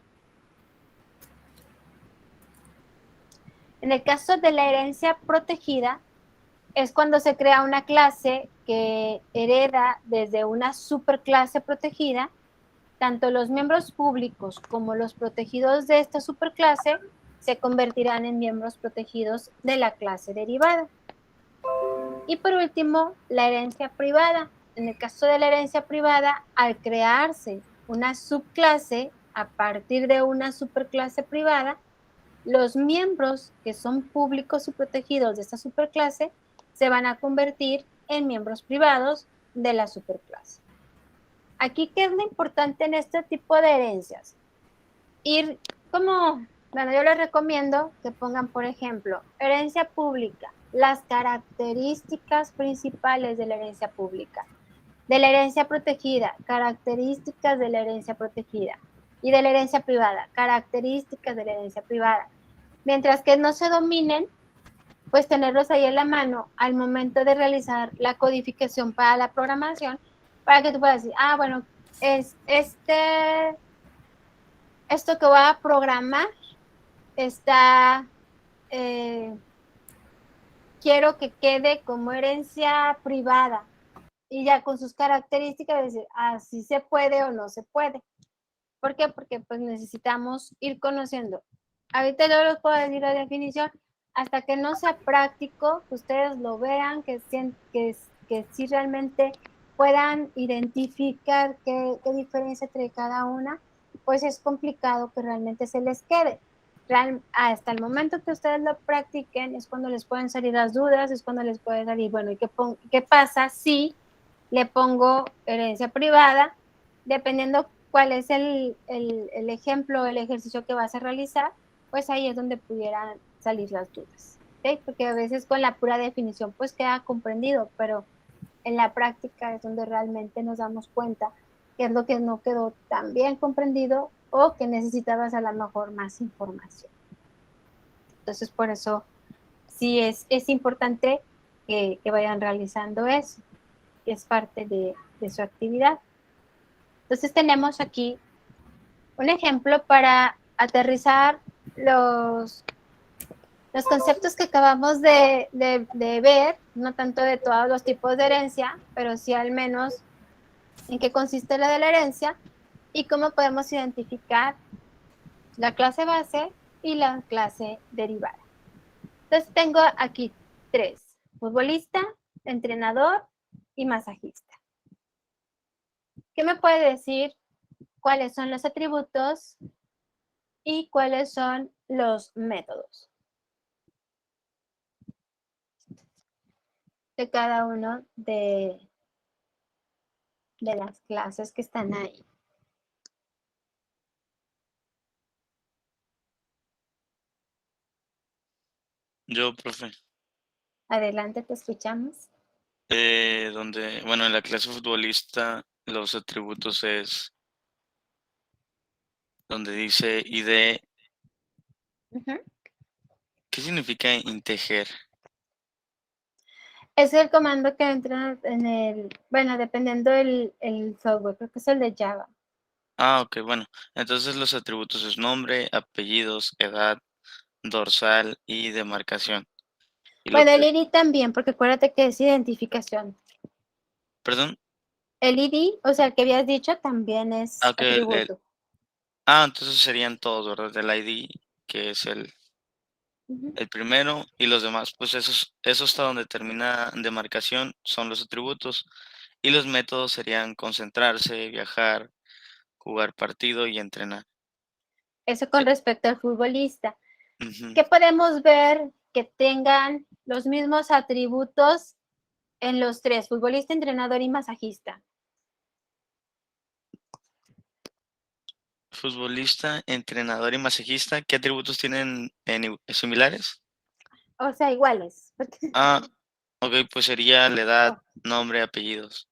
Speaker 1: En el caso de la herencia protegida, es cuando se crea una clase que hereda desde una superclase protegida. Tanto los miembros públicos como los protegidos de esta superclase se convertirán en miembros protegidos de la clase derivada. Y por último, la herencia privada. En el caso de la herencia privada, al crearse una subclase a partir de una superclase privada, los miembros que son públicos y protegidos de esta superclase se van a convertir en miembros privados de la superclase. Aquí, ¿qué es lo importante en este tipo de herencias? Ir como, bueno, yo les recomiendo que pongan, por ejemplo, herencia pública, las características principales de la herencia pública, de la herencia protegida, características de la herencia protegida, y de la herencia privada, características de la herencia privada. Mientras que no se dominen, pues tenerlos ahí en la mano al momento de realizar la codificación para la programación, para que tú puedas decir, ah, bueno, es esto que voy a programar está, quiero que quede como herencia privada y ya con sus características decir, si se puede o no se puede. ¿Por qué? Porque pues necesitamos ir conociendo. Ahorita yo les puedo decir la definición, hasta que no sea práctico, que ustedes lo vean, que sí realmente puedan identificar qué diferencia entre cada una, pues es complicado que realmente se les quede. Hasta el momento que ustedes lo practiquen es cuando les pueden salir las dudas, es cuando les puede salir, bueno, ¿y qué pasa si le pongo herencia privada? Dependiendo cuál es el ejemplo, el ejercicio que vas a realizar, pues ahí es donde pudieran salir las dudas. ¿Okay? Porque a veces con la pura definición pues queda comprendido, pero en la práctica es donde realmente nos damos cuenta qué es lo que no quedó tan bien comprendido o que necesitabas a lo mejor más información. Entonces, por eso sí es importante que vayan realizando eso, que es parte de su actividad. Entonces, tenemos aquí un ejemplo para aterrizar los conceptos que acabamos de ver, no tanto de todos los tipos de herencia, pero sí al menos en qué consiste la de la herencia y cómo podemos identificar la clase base y la clase derivada. Entonces tengo aquí 3, futbolista, entrenador y masajista. ¿Qué me puede decir cuáles son los atributos y cuáles son los métodos de cada uno de las clases que están ahí?
Speaker 4: Yo, profe,
Speaker 1: Adelante, te escuchamos.
Speaker 4: bueno, en la clase futbolista los atributos es donde dice ID.
Speaker 1: Uh-huh.
Speaker 4: ¿Qué significa integer?
Speaker 1: Es el comando que entra en el, bueno, dependiendo el software, creo que es el de Java.
Speaker 4: Ah, ok, bueno. Entonces los atributos es nombre, apellidos, edad, dorsal y demarcación. Y lo
Speaker 1: Bueno, el
Speaker 4: que,
Speaker 1: ID también, porque acuérdate que es identificación.
Speaker 4: perdón,
Speaker 1: El ID, o sea, el que habías dicho, también es
Speaker 4: ok,
Speaker 1: atributo.
Speaker 4: entonces serían todos, ¿verdad? El ID, que es
Speaker 1: Uh-huh.
Speaker 4: el primero, y los demás, pues eso hasta donde termina demarcación son los atributos. Y los métodos serían concentrarse, viajar, jugar partido y entrenar.
Speaker 1: Eso con respecto al futbolista.
Speaker 4: Ujú.
Speaker 1: ¿Qué podemos ver que tengan los mismos atributos En los tres, futbolista, entrenador y masajista.
Speaker 4: Futbolista, entrenador y masajista, ¿qué atributos tienen similares?
Speaker 1: O sea, iguales. porque-
Speaker 4: Ah, ok, pues sería la edad, nombre, apellidos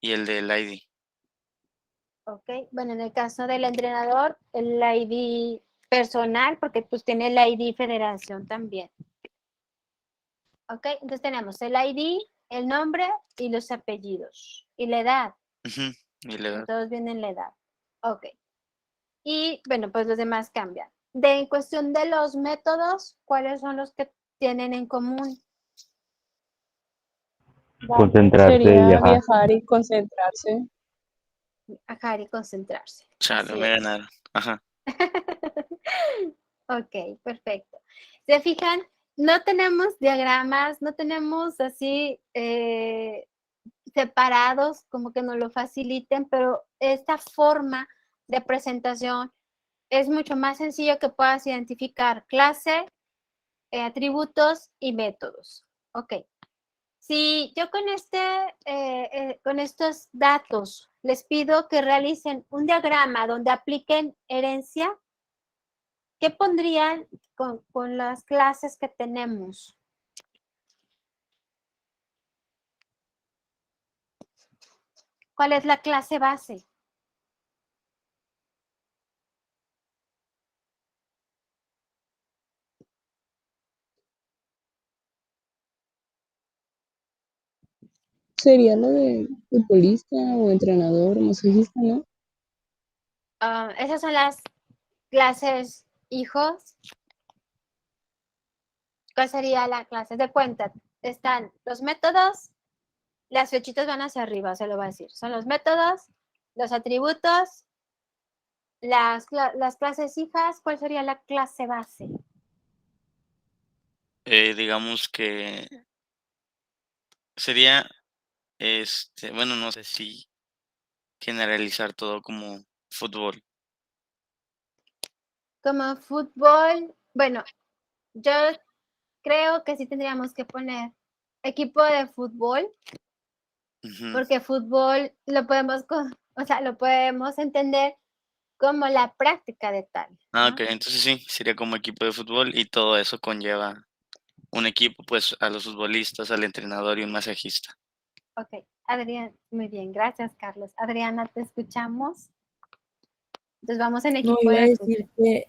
Speaker 4: y el del ID.
Speaker 1: Ok, bueno, en el caso del entrenador, el ID personal, porque pues tiene el ID federación también. Ok, entonces tenemos el ID, el nombre y los apellidos. Y la edad,
Speaker 4: Ujú, y la edad.
Speaker 1: todos vienen la edad. Ok. Y bueno, pues los demás cambian. En cuestión de los métodos, ¿cuáles son los que tienen en común?
Speaker 5: Concentrarse y
Speaker 3: Sería
Speaker 5: viajar.
Speaker 3: viajar y concentrarse.
Speaker 1: Viajar y concentrarse.
Speaker 4: Chale,
Speaker 1: Así
Speaker 4: me
Speaker 1: es.
Speaker 4: ganaron. Ajá.
Speaker 1: Ok, perfecto. ¿Se fijan? No tenemos diagramas, no tenemos así separados, como que nos lo faciliten, pero esta forma de presentación es mucho más sencillo que puedas identificar clase, atributos y métodos. Ok. Si yo con estos datos les pido que realicen un diagrama donde apliquen herencia, ¿qué pondrían con las clases que tenemos? ¿Cuál es la clase base?
Speaker 3: Sería lo de futbolista o entrenador, masajista, ¿no?
Speaker 1: Esas son las clases hijos. ¿Cuál sería la clase de cuenta? Están los métodos, las flechitas van hacia arriba, se lo va a decir. Son los métodos, los atributos, las clases hijas. ¿Cuál sería la clase base?
Speaker 4: Digamos que sería, bueno, no sé si generalizar todo como fútbol.
Speaker 1: Como fútbol, bueno, yo creo que sí tendríamos que poner equipo de fútbol,
Speaker 4: Ujú.
Speaker 1: porque fútbol lo podemos, o sea, lo podemos entender como la práctica de tal.
Speaker 4: Ah,
Speaker 1: ¿no?
Speaker 4: ok, entonces sí, sería como equipo de fútbol y todo eso conlleva un equipo, pues a los futbolistas, al entrenador y un masajista.
Speaker 1: Ok, Adrián, muy bien, gracias, Carlos. Adriana, te escuchamos. Entonces vamos en
Speaker 6: No,
Speaker 1: equipo
Speaker 6: iba a
Speaker 1: de fútbol.
Speaker 6: decir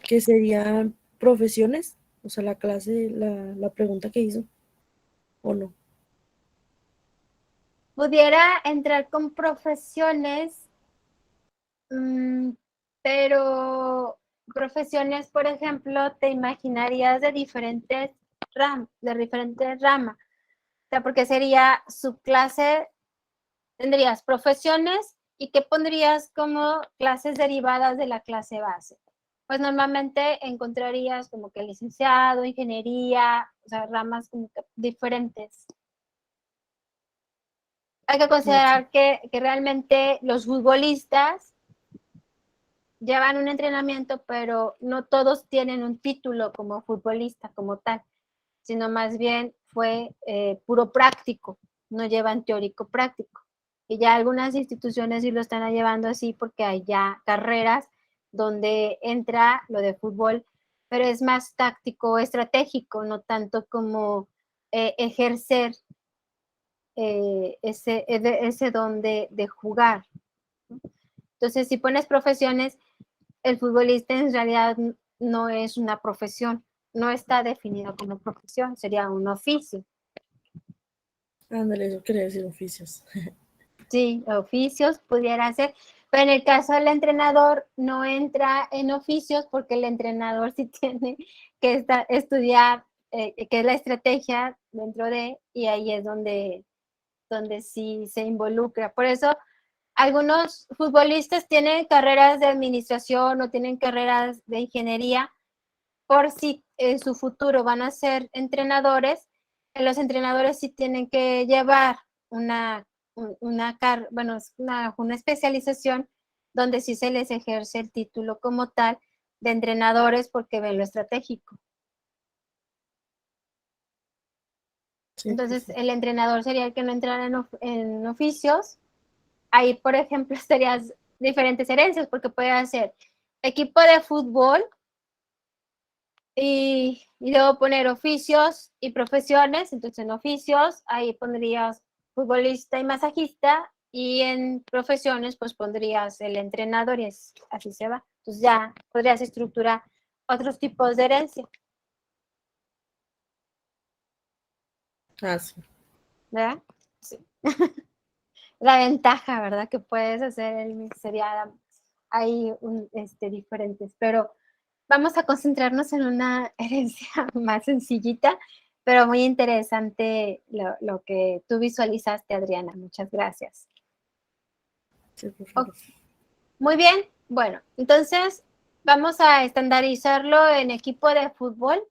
Speaker 6: que serían profesiones, o sea, la clase, la pregunta que hizo, ¿o no?
Speaker 1: Pudiera entrar con profesiones, pero profesiones, por ejemplo, te imaginarías de diferentes ramas. O sea, porque sería subclase, tendrías profesiones y ¿qué pondrías como clases derivadas de la clase base? Pues normalmente encontrarías como que licenciado, ingeniería, o sea, ramas como que diferentes. Hay que considerar que realmente los futbolistas llevan un entrenamiento, pero no todos tienen un título como futbolista, como tal, sino más bien fue puro práctico, no llevan teórico práctico. Y ya algunas instituciones sí lo están llevando así porque hay ya carreras donde entra lo de fútbol, pero es más táctico, estratégico, no tanto como ejercer ese don de jugar. Entonces, si pones profesiones, el futbolista en realidad no es una profesión, no está definido como profesión, sería un oficio.
Speaker 6: Ándale, eso quería decir oficios.
Speaker 1: Sí, oficios pudiera ser, pero en el caso del entrenador no entra en oficios porque el entrenador sí tiene que estudiar qué es la estrategia dentro de, y ahí es donde sí se involucra. Por eso algunos futbolistas tienen carreras de administración o tienen carreras de ingeniería por si en su futuro van a ser entrenadores. Los entrenadores sí tienen que llevar una especialización donde sí se les ejerce el título como tal de entrenadores porque ven lo estratégico.
Speaker 6: Sí,
Speaker 1: Entonces,
Speaker 6: profe.
Speaker 1: el entrenador sería el que no entrara en oficios. Ahí, por ejemplo, estarías diferentes herencias, porque puede ser equipo de fútbol y luego poner oficios y profesiones. Entonces, en oficios, ahí pondrías futbolista y masajista, y en profesiones, pues pondrías el entrenador y así se va. Entonces, ya podrías estructurar otros tipos de herencia,
Speaker 6: Ah, sí.
Speaker 1: ¿verdad? Sí. La ventaja, ¿verdad? Que puedes hacer el mix sería ahí diferentes, pero vamos a concentrarnos en una herencia más sencillita, pero muy interesante lo que tú visualizaste, Adriana. Muchas gracias.
Speaker 6: Sí, profe,
Speaker 1: Ok,
Speaker 6: gracias.
Speaker 1: muy bien, bueno, entonces vamos a estandarizarlo en equipo de fútbol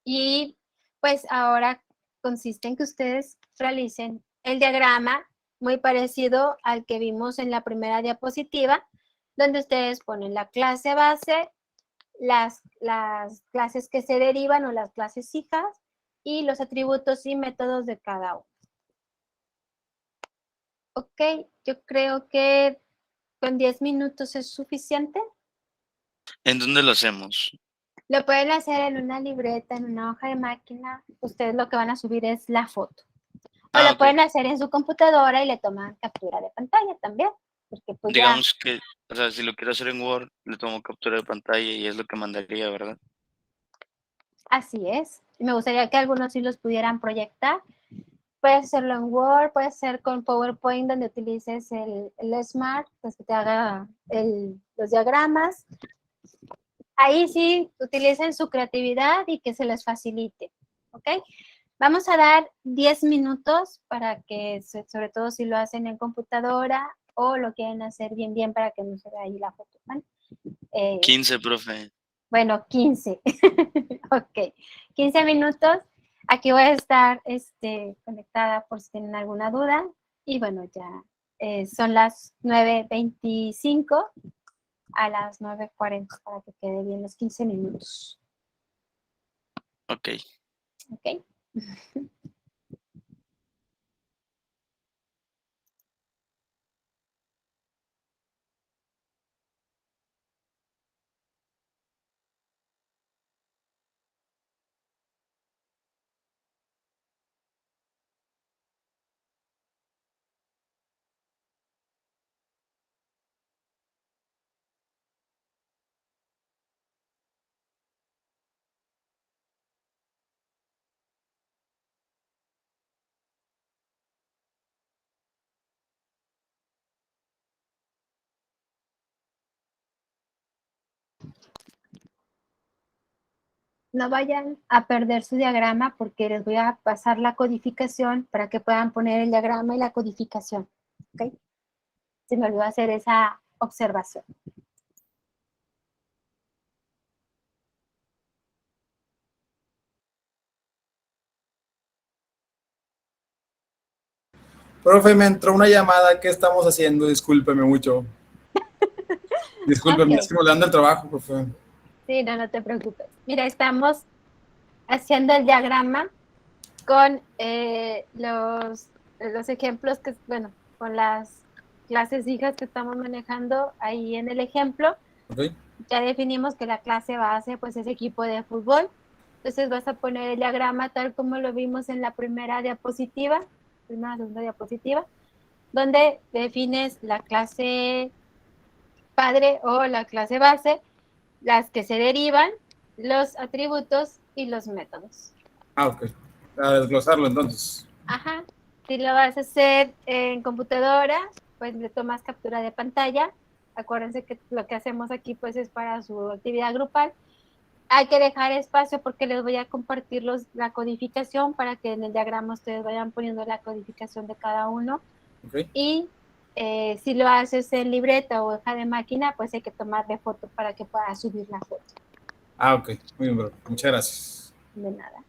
Speaker 1: y pues ahora consiste en que ustedes realicen el diagrama muy parecido al que vimos en la primera diapositiva, donde ustedes ponen la clase base, las clases que se derivan o las clases hijas y los atributos y métodos de cada uno. Ok, yo creo que con 10 minutos es suficiente.
Speaker 4: ¿En dónde lo hacemos?
Speaker 1: Lo pueden hacer en una libreta, en una hoja de máquina. Ustedes lo que van a subir es la foto. O
Speaker 4: Ah,
Speaker 1: lo
Speaker 4: ok.
Speaker 1: pueden hacer en su computadora y le toman captura de pantalla también, porque pues ya,
Speaker 4: Digamos que, o sea, si lo quiero hacer en Word, le tomo captura de pantalla y es lo que mandaría, ¿verdad?
Speaker 1: así es. Me gustaría que algunos sí los pudieran proyectar. Puedes hacerlo en Word, puedes hacer con PowerPoint donde utilices el Smart, pues que te haga los diagramas. Ahí sí, utilicen su creatividad y que se les facilite, ¿ok? Vamos a dar 10 minutos para que, sobre todo si lo hacen en computadora o lo quieren hacer bien, bien para que no se vea ahí la foto, ¿vale?
Speaker 4: 15, profe.
Speaker 1: Bueno, 15. Ok, 15 minutos. Aquí voy a estar conectada por si tienen alguna duda. Y bueno, ya son las 9:25 a las 9:40 para que quede bien los 15 minutos.
Speaker 4: Ok.
Speaker 1: Ok. No vayan a perder su diagrama porque les voy a pasar la codificación para que puedan poner el diagrama y la codificación. ¿Ok? Se me olvidó hacer esa observación.
Speaker 2: Profe, me entró una llamada. ¿Qué estamos haciendo? Discúlpeme mucho. Discúlpeme, es
Speaker 1: Ok,
Speaker 2: que me le ando el trabajo, profe.
Speaker 1: sí, no, no te preocupes. Mira, estamos haciendo el diagrama con los ejemplos que, bueno, con las clases hijas que estamos manejando ahí en el ejemplo.
Speaker 2: Ok,
Speaker 1: Ya definimos que la clase base pues es equipo de fútbol. Entonces vas a poner el diagrama tal como lo vimos en la primera diapositiva, segunda diapositiva, donde defines la clase padre o la clase base, las que se derivan, los atributos y los métodos.
Speaker 2: ok. A desglosarlo entonces.
Speaker 1: Ajá. Si lo vas a hacer en computadora, pues le tomas captura de pantalla. Acuérdense que lo que hacemos aquí pues es para su actividad grupal. Hay que dejar espacio porque les voy a compartir la codificación para que en el diagrama ustedes vayan poniendo la codificación de cada uno.
Speaker 2: Ok.
Speaker 1: Y si lo haces en libreta o hoja de máquina, pues hay que tomarle foto para que pueda subir la foto.
Speaker 2: Ok. Muy bien, bro. Muchas gracias.
Speaker 1: De nada.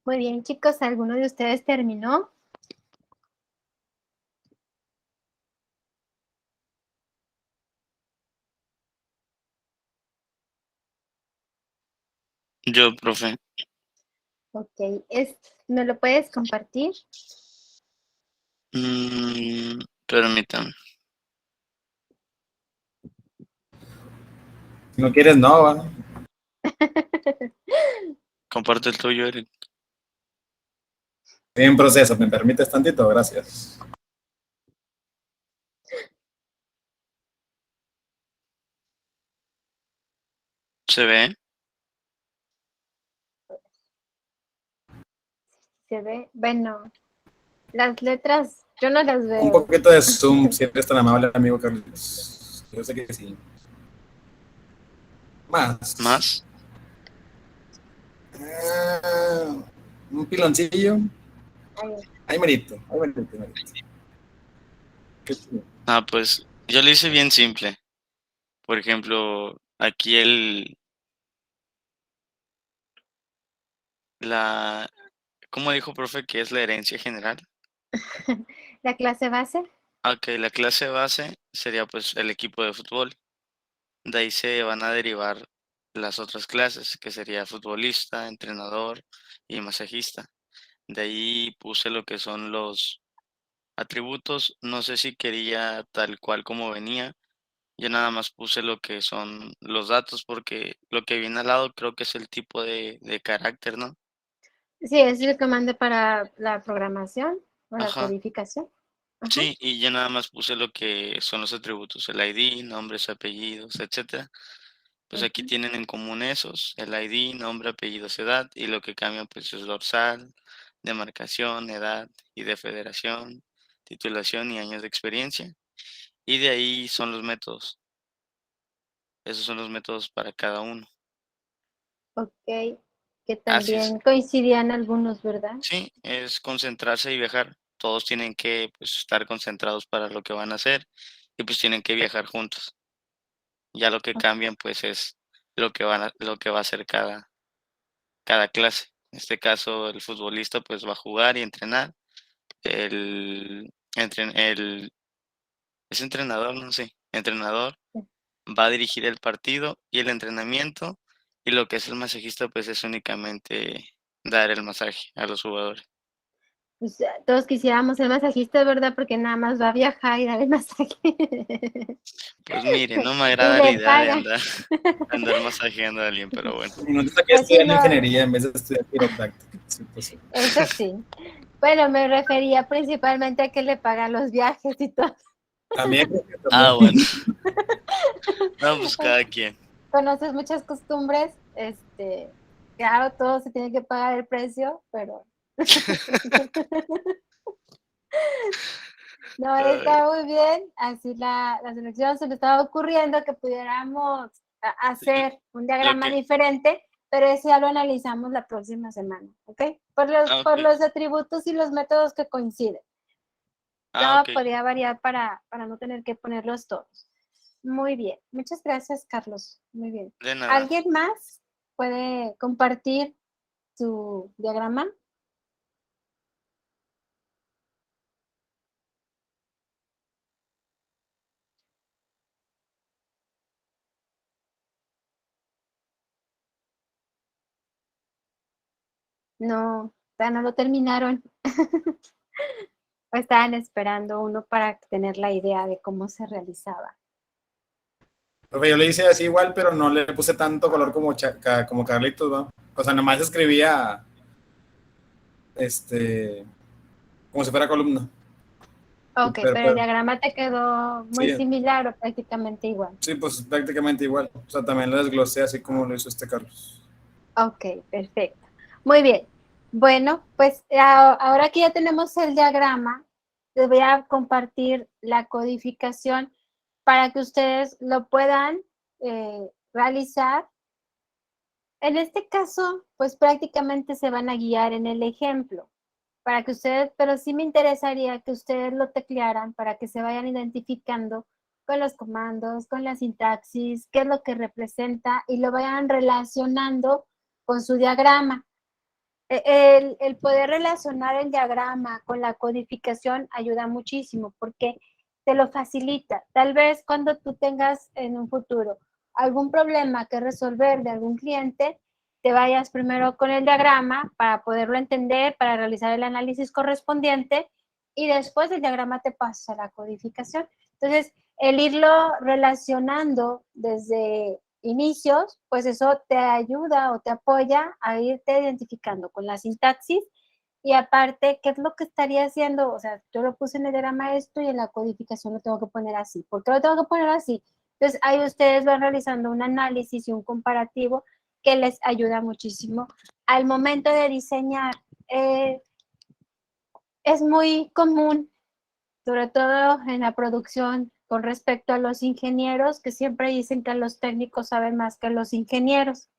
Speaker 1: Muy bien, chicos, ¿alguno de ustedes terminó?
Speaker 4: Yo, profe.
Speaker 1: Ok, ¿me lo puedes compartir?
Speaker 4: Permítame.
Speaker 2: Si no quieres, no, ¿va?
Speaker 4: Comparte el tuyo, Eric.
Speaker 2: Estoy en proceso, ¿me permites tantito? Gracias.
Speaker 4: ¿Se ve?
Speaker 1: ¿Se ve? Bueno, las letras yo no las
Speaker 2: Un
Speaker 1: veo.
Speaker 2: poquito de zoom, si eres tan amable, amigo Carlos. Yo sé que sí. Más.
Speaker 4: ¿Más?
Speaker 2: Ah, un piloncillo.
Speaker 1: Ahí.
Speaker 2: Ahí merito, ahí merito, merito. Qué chido.
Speaker 4: Ah, pues yo lo hice bien simple. Por ejemplo, aquí la, ¿cómo dijo, profe, que es la herencia general?
Speaker 1: La clase base.
Speaker 4: Ok, la clase base sería pues el equipo de fútbol. De ahí se van a derivar las otras clases, que sería futbolista, entrenador y masajista. De ahí puse lo que son los atributos. No sé si quería tal cual como venía. Yo nada más puse lo que son los datos porque lo que viene al lado creo que es el tipo de carácter, ¿no?
Speaker 1: Sí, es el que mande para la programación o la
Speaker 4: Ajá.
Speaker 1: codificación. Ajá.
Speaker 4: Sí, y yo nada más puse lo que son los atributos, el ID, nombres, apellidos, etcétera. Pues aquí
Speaker 1: Ujú.
Speaker 4: tienen en común esos, el ID, nombre, apellidos, edad, y lo que cambia pues es dorsal, demarcación, edad y de federación, titulación y años de experiencia. Y de ahí son los métodos. Esos son los métodos para cada uno.
Speaker 1: Ok, que
Speaker 4: Así es.
Speaker 1: también coincidían algunos, ¿verdad?
Speaker 4: Sí, es concentrarse y viajar. Todos tienen que pues, estar concentrados para lo que van a hacer y pues tienen que viajar juntos. Ya lo que cambian pues es lo que va a hacer cada clase. En este caso, el futbolista pues va a jugar y entrenar. El es entrenador, no sé, entrenador va a dirigir el partido y el entrenamiento. Y lo que es el masajista pues es únicamente dar el masaje a los jugadores.
Speaker 1: Pues todos quisiéramos ser masajistas, ¿verdad? Porque nada más va a viajar y dar el masaje.
Speaker 4: Pues mire, no me
Speaker 1: Y
Speaker 4: agrada la
Speaker 1: le
Speaker 4: idea de
Speaker 1: pagan.
Speaker 4: andar masajeando a alguien, pero bueno.
Speaker 2: Y no te que
Speaker 1: Pues sí,
Speaker 2: estudiar
Speaker 1: no,
Speaker 2: ingeniería en vez de estudiar quiropráctica. Sí, pues sí.
Speaker 1: eso sí. Bueno, me refería principalmente a que le pagan los viajes y todo.
Speaker 2: También,
Speaker 4: Ah,
Speaker 2: también.
Speaker 4: bueno. No, pues cada quien.
Speaker 1: Conoces muchas costumbres, claro, todo se tiene que pagar el precio, pero no,
Speaker 4: Ay,
Speaker 1: está muy bien. Así la selección se me estaba ocurriendo que pudiéramos hacer un
Speaker 4: lo
Speaker 1: diagrama
Speaker 4: que
Speaker 1: diferente, pero eso ya lo analizamos la próxima semana, ¿ok? Por
Speaker 4: okey.
Speaker 1: los atributos y los métodos que coinciden. Todo
Speaker 4: Okey,
Speaker 1: podría variar para no tener que ponerlos todos. Muy bien. Muchas gracias, Carlos. Muy bien.
Speaker 4: de nada.
Speaker 1: ¿Alguien más puede compartir su diagrama? No, ya no lo terminaron. O estaban esperando uno para tener la idea de cómo se realizaba.
Speaker 2: Profe, yo le hice así igual, pero no le puse tanto color como, como Carlitos, ¿no? O sea, nomás escribía, este, como si fuera columna.
Speaker 1: Ok, pero el
Speaker 2: Pero,
Speaker 1: diagrama te quedó muy
Speaker 2: sí,
Speaker 1: similar o prácticamente igual.
Speaker 2: sí, pues prácticamente igual. O sea, también lo desglosé así como lo hizo este Carlos.
Speaker 1: Ok, perfecto. Muy bien. Bueno, pues ahora que ya tenemos el diagrama, les voy a compartir la codificación para que ustedes lo puedan realizar. En este caso, pues prácticamente se van a guiar en el ejemplo, para que ustedes, pero sí me interesaría que ustedes lo teclearan para que se vayan identificando con los comandos, con la sintaxis, qué es lo que representa y lo vayan relacionando con su diagrama. El poder relacionar el diagrama con la codificación ayuda muchísimo porque te lo facilita. Tal vez cuando tú tengas en un futuro algún problema que resolver de algún cliente, te vayas primero con el diagrama para poderlo entender, para realizar el análisis correspondiente y después del diagrama te pasas a la codificación. Entonces, el irlo relacionando desde inicios, pues eso te ayuda o te apoya a irte identificando con la sintaxis y aparte, ¿qué es lo que estaría haciendo? O sea, yo lo puse en el diagrama esto y en la codificación lo tengo que poner así. ¿Por qué lo tengo que poner así? Entonces, ahí ustedes van realizando un análisis y un comparativo que les ayuda muchísimo al momento de diseñar. Es muy común, sobre todo en la producción, con respecto a los ingenieros, que siempre dicen que los técnicos saben más que los ingenieros.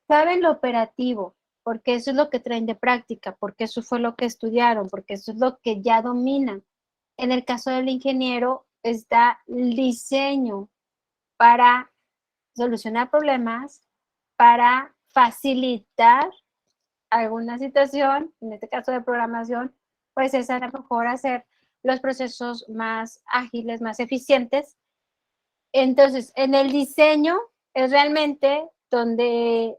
Speaker 1: Saben lo operativo, porque eso es lo que traen de práctica, porque eso fue lo que estudiaron, porque eso es lo que ya dominan. En el caso del ingeniero, está el diseño para solucionar problemas, para facilitar alguna situación, en este caso de programación, pues es a lo mejor hacer los procesos más ágiles, más eficientes. Entonces, en el diseño es realmente donde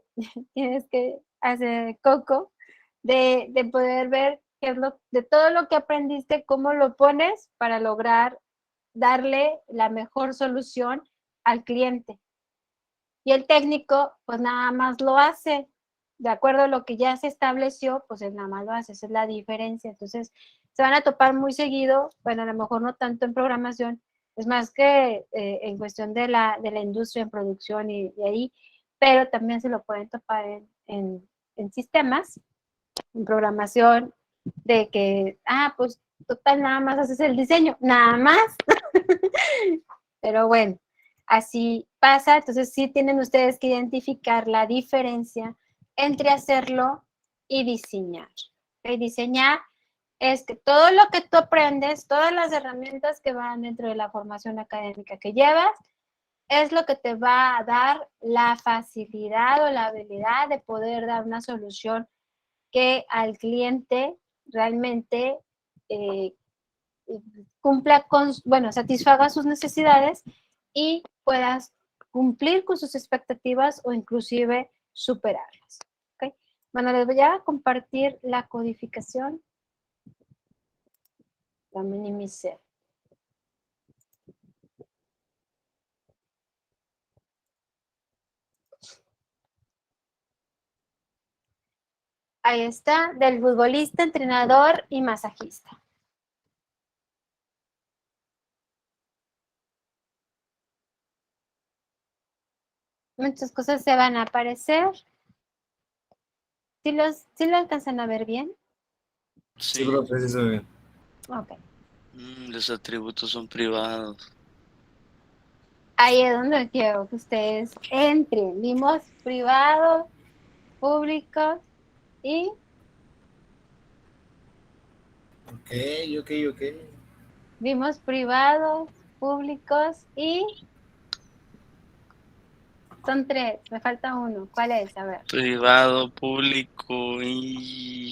Speaker 1: tienes que hacer coco de poder ver qué es lo, de todo lo que aprendiste, cómo lo pones para lograr darle la mejor solución al cliente. Y el técnico, pues nada más lo hace, de acuerdo a lo que ya se estableció, pues él nada más lo hace, esa es la diferencia. Entonces, se van a topar muy seguido, bueno, a lo mejor no tanto en programación, es más que en cuestión de la industria, en producción y ahí, pero también se lo pueden topar en sistemas, en programación, de que, pues total, nada más haces el diseño, nada más. Pero bueno, así pasa, entonces sí tienen ustedes que identificar la diferencia entre hacerlo y diseñar. ¿Okay? Diseñar es que todo lo que tú aprendes, todas las herramientas que van dentro de la formación académica que llevas, es lo que te va a dar la facilidad o la habilidad de poder dar una solución que al cliente realmente eh, cumpla con, bueno, satisfaga sus necesidades y puedas cumplir con sus expectativas o inclusive superarlas. ¿Okay? Bueno, les voy a compartir la codificación. La minimicé. Ahí está, del futbolista, entrenador y masajista. Muchas cosas se van a aparecer. ¿Sí lo alcanzan a ver bien?
Speaker 2: Sí, profe, sí se ve bien.
Speaker 1: Ok.
Speaker 4: Los atributos son privados.
Speaker 1: Ahí es donde quiero que ustedes entren. Vimos privados, públicos y
Speaker 2: Ok.
Speaker 1: vimos privados, públicos y son 3. Me falta uno. ¿Cuál es? A ver.
Speaker 4: Privado, público y...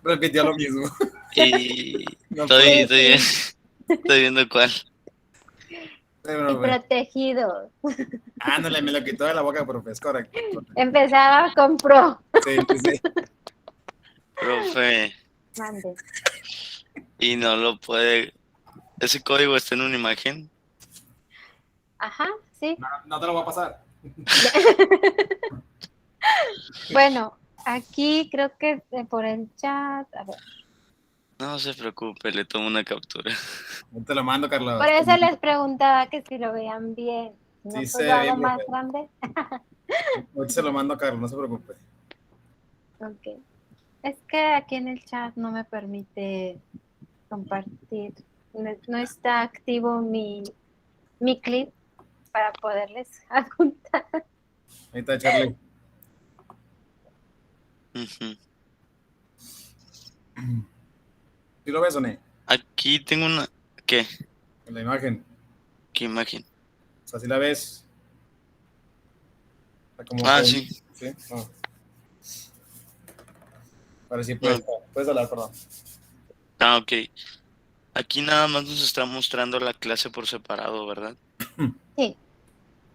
Speaker 2: Repitió lo mismo.
Speaker 4: y...
Speaker 2: No
Speaker 4: Estoy,
Speaker 2: puedo.
Speaker 4: estoy,
Speaker 1: Sí.
Speaker 4: estoy viendo cuál.
Speaker 2: Sí,
Speaker 1: Y
Speaker 2: profe.
Speaker 1: protegidos.
Speaker 2: Ándale, me lo quitó de la boca, profe. Es correcto.
Speaker 1: Empezaba con pro.
Speaker 2: Sí.
Speaker 4: Profe,
Speaker 1: Mande.
Speaker 4: y no lo puede... ¿Ese código está en una imagen?
Speaker 1: Ajá, sí.
Speaker 2: No te lo voy a pasar.
Speaker 1: Bueno, aquí creo que por el chat. A ver.
Speaker 4: No se preocupe, le tomo una captura.
Speaker 2: No te lo mando, Carlos.
Speaker 1: Por eso les preguntaba que si lo veían bien. Si no,
Speaker 2: Sí
Speaker 1: pues
Speaker 2: se
Speaker 1: lo
Speaker 2: ve,
Speaker 1: hago más
Speaker 2: profe.
Speaker 1: grande.
Speaker 2: Ahorita se lo mando a Carlos, no se preocupe.
Speaker 1: Ok. Es que aquí en el chat no me permite compartir. No está activo mi clip para poderles adjuntar.
Speaker 2: Ahí está, Charlie.
Speaker 4: Ujú.
Speaker 2: ¿Sí lo ves o no?
Speaker 4: Aquí tengo una... ¿Qué?
Speaker 2: En la imagen.
Speaker 4: ¿Qué imagen?
Speaker 2: O sea, si la ves. Está como
Speaker 4: Ah,
Speaker 2: que.
Speaker 4: sí.
Speaker 2: ¿Sí? No. Ahora sí
Speaker 4: No.
Speaker 2: puedes hablar, perdón.
Speaker 4: Ah, ok. Aquí nada más nos está mostrando la clase por separado, ¿verdad?
Speaker 1: Sí,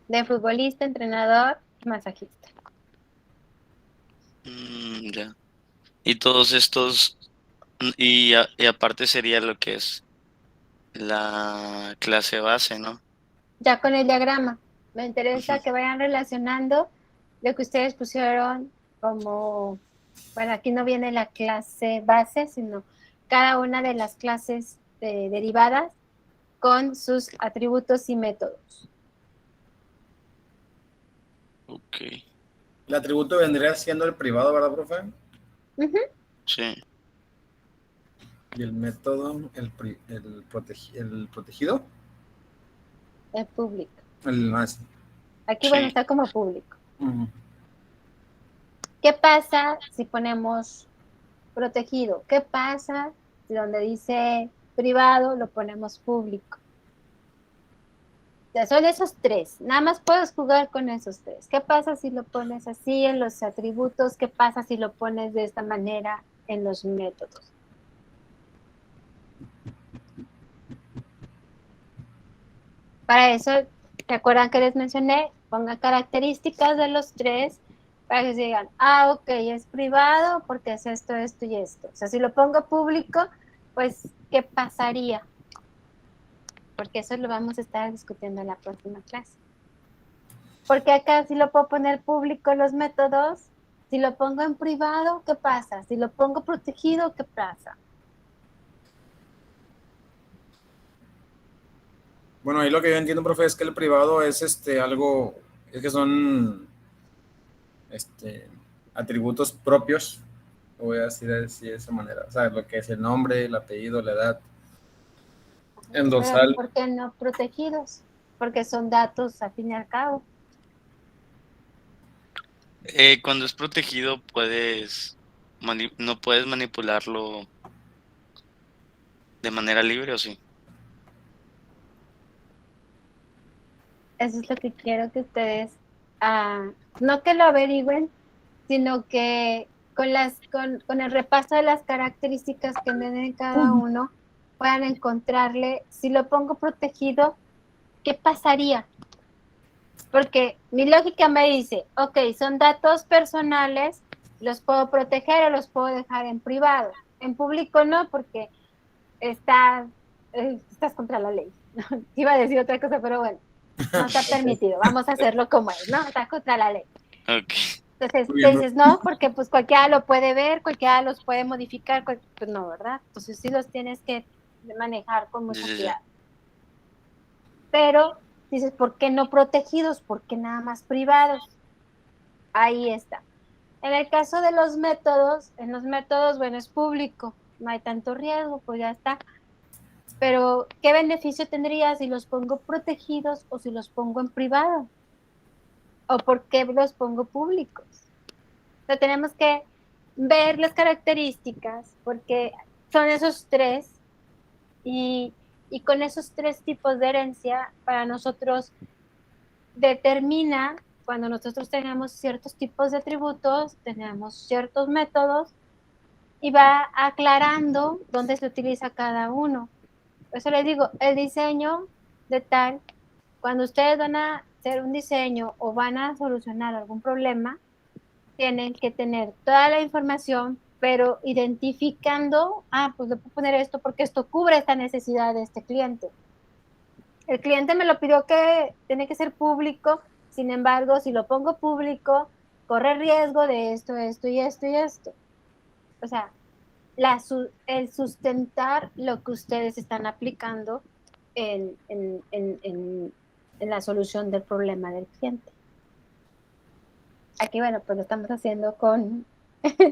Speaker 1: de futbolista, entrenador y masajista.
Speaker 4: Ya. Y todos estos, y aparte sería lo que es la clase base, ¿no?
Speaker 1: Ya con el diagrama, me interesa que vayan relacionando lo que ustedes pusieron como, bueno, aquí no viene la clase base, sino cada una de las clases derivadas con sus atributos y métodos.
Speaker 4: Ok,
Speaker 2: El atributo vendría siendo el privado, ¿verdad, profe?
Speaker 1: Ujú,
Speaker 4: sí.
Speaker 2: Y el método, el protegido,
Speaker 1: el público.
Speaker 2: el más.
Speaker 1: Aquí, bueno,
Speaker 4: Sí.
Speaker 1: está como público.
Speaker 2: Ujú.
Speaker 1: ¿Qué pasa si ponemos protegido? ¿Qué pasa si donde dice privado lo ponemos público? Ya son esos tres. Nada más puedes jugar con esos tres. ¿Qué pasa si lo pones así en los atributos? ¿Qué pasa si lo pones de esta manera en los métodos? Para eso, ¿te acuerdan que les mencioné? Pongan características de los tres para que se digan, ah, ok, es privado porque es esto, esto y esto. O sea, si lo pongo público, pues, ¿qué pasaría? Porque eso lo vamos a estar discutiendo en la próxima clase. Porque acá si lo puedo poner público los métodos, si lo pongo en privado, ¿qué pasa? Si lo pongo protegido, ¿qué pasa?
Speaker 2: Bueno, ahí lo que yo entiendo, profe, es que el privado es algo, es que son atributos propios, lo voy a decir así de esa manera. O sea, lo que es el nombre, el apellido, la edad. En
Speaker 1: Pero
Speaker 2: dorsal,
Speaker 1: ¿por qué no protegidos? Porque son datos al fin y al cabo.
Speaker 4: Cuando es protegido no puedes manipularlo de manera libre, ¿o sí?
Speaker 1: Eso es lo que quiero que ustedes, no que lo averigüen, sino que con el repaso de las características que tiene cada uno, puedan encontrarle, si lo pongo protegido, ¿qué pasaría? Porque mi lógica me dice, ok, son datos personales, los puedo proteger o los puedo dejar en privado. En público no, porque estás, estás contra la ley. Iba a decir otra cosa, pero bueno, no está permitido. Vamos a hacerlo como es, ¿no? Está contra la ley.
Speaker 4: Ok.
Speaker 1: Entonces,
Speaker 2: muy
Speaker 1: te
Speaker 2: bien,
Speaker 1: dices, no, porque pues cualquiera lo puede ver, cualquiera los puede modificar, pues no, ¿verdad? Entonces sí los tienes que manejar con
Speaker 4: Ya,
Speaker 1: mucha
Speaker 4: ya, ya.
Speaker 1: cuidado. Pero dices, ¿por qué no protegidos? ¿Por qué nada más privados? Ahí está. En el caso de los métodos, en los métodos, bueno, es público, no hay tanto riesgo, pues ya está. Pero, ¿qué beneficio tendría si los pongo protegidos o si los pongo en privado? ¿O por qué los pongo públicos? O sea, tenemos que ver las características porque son esos tres y con esos tres tipos de herencia para nosotros determina cuando nosotros tenemos ciertos tipos de atributos, tenemos ciertos métodos y va aclarando dónde se utiliza cada uno. Por eso les digo, el diseño de tal, cuando ustedes van a hacer un diseño o van a solucionar algún problema, tienen que tener toda la información, pero identificando, pues le puedo poner esto porque esto cubre esta necesidad de este cliente. El cliente me lo pidió que tiene que ser público, sin embargo, si lo pongo público, corre riesgo de esto, esto y esto y esto. O sea, el sustentar lo que ustedes están aplicando en la solución del problema del cliente. Aquí, bueno, pues lo estamos haciendo con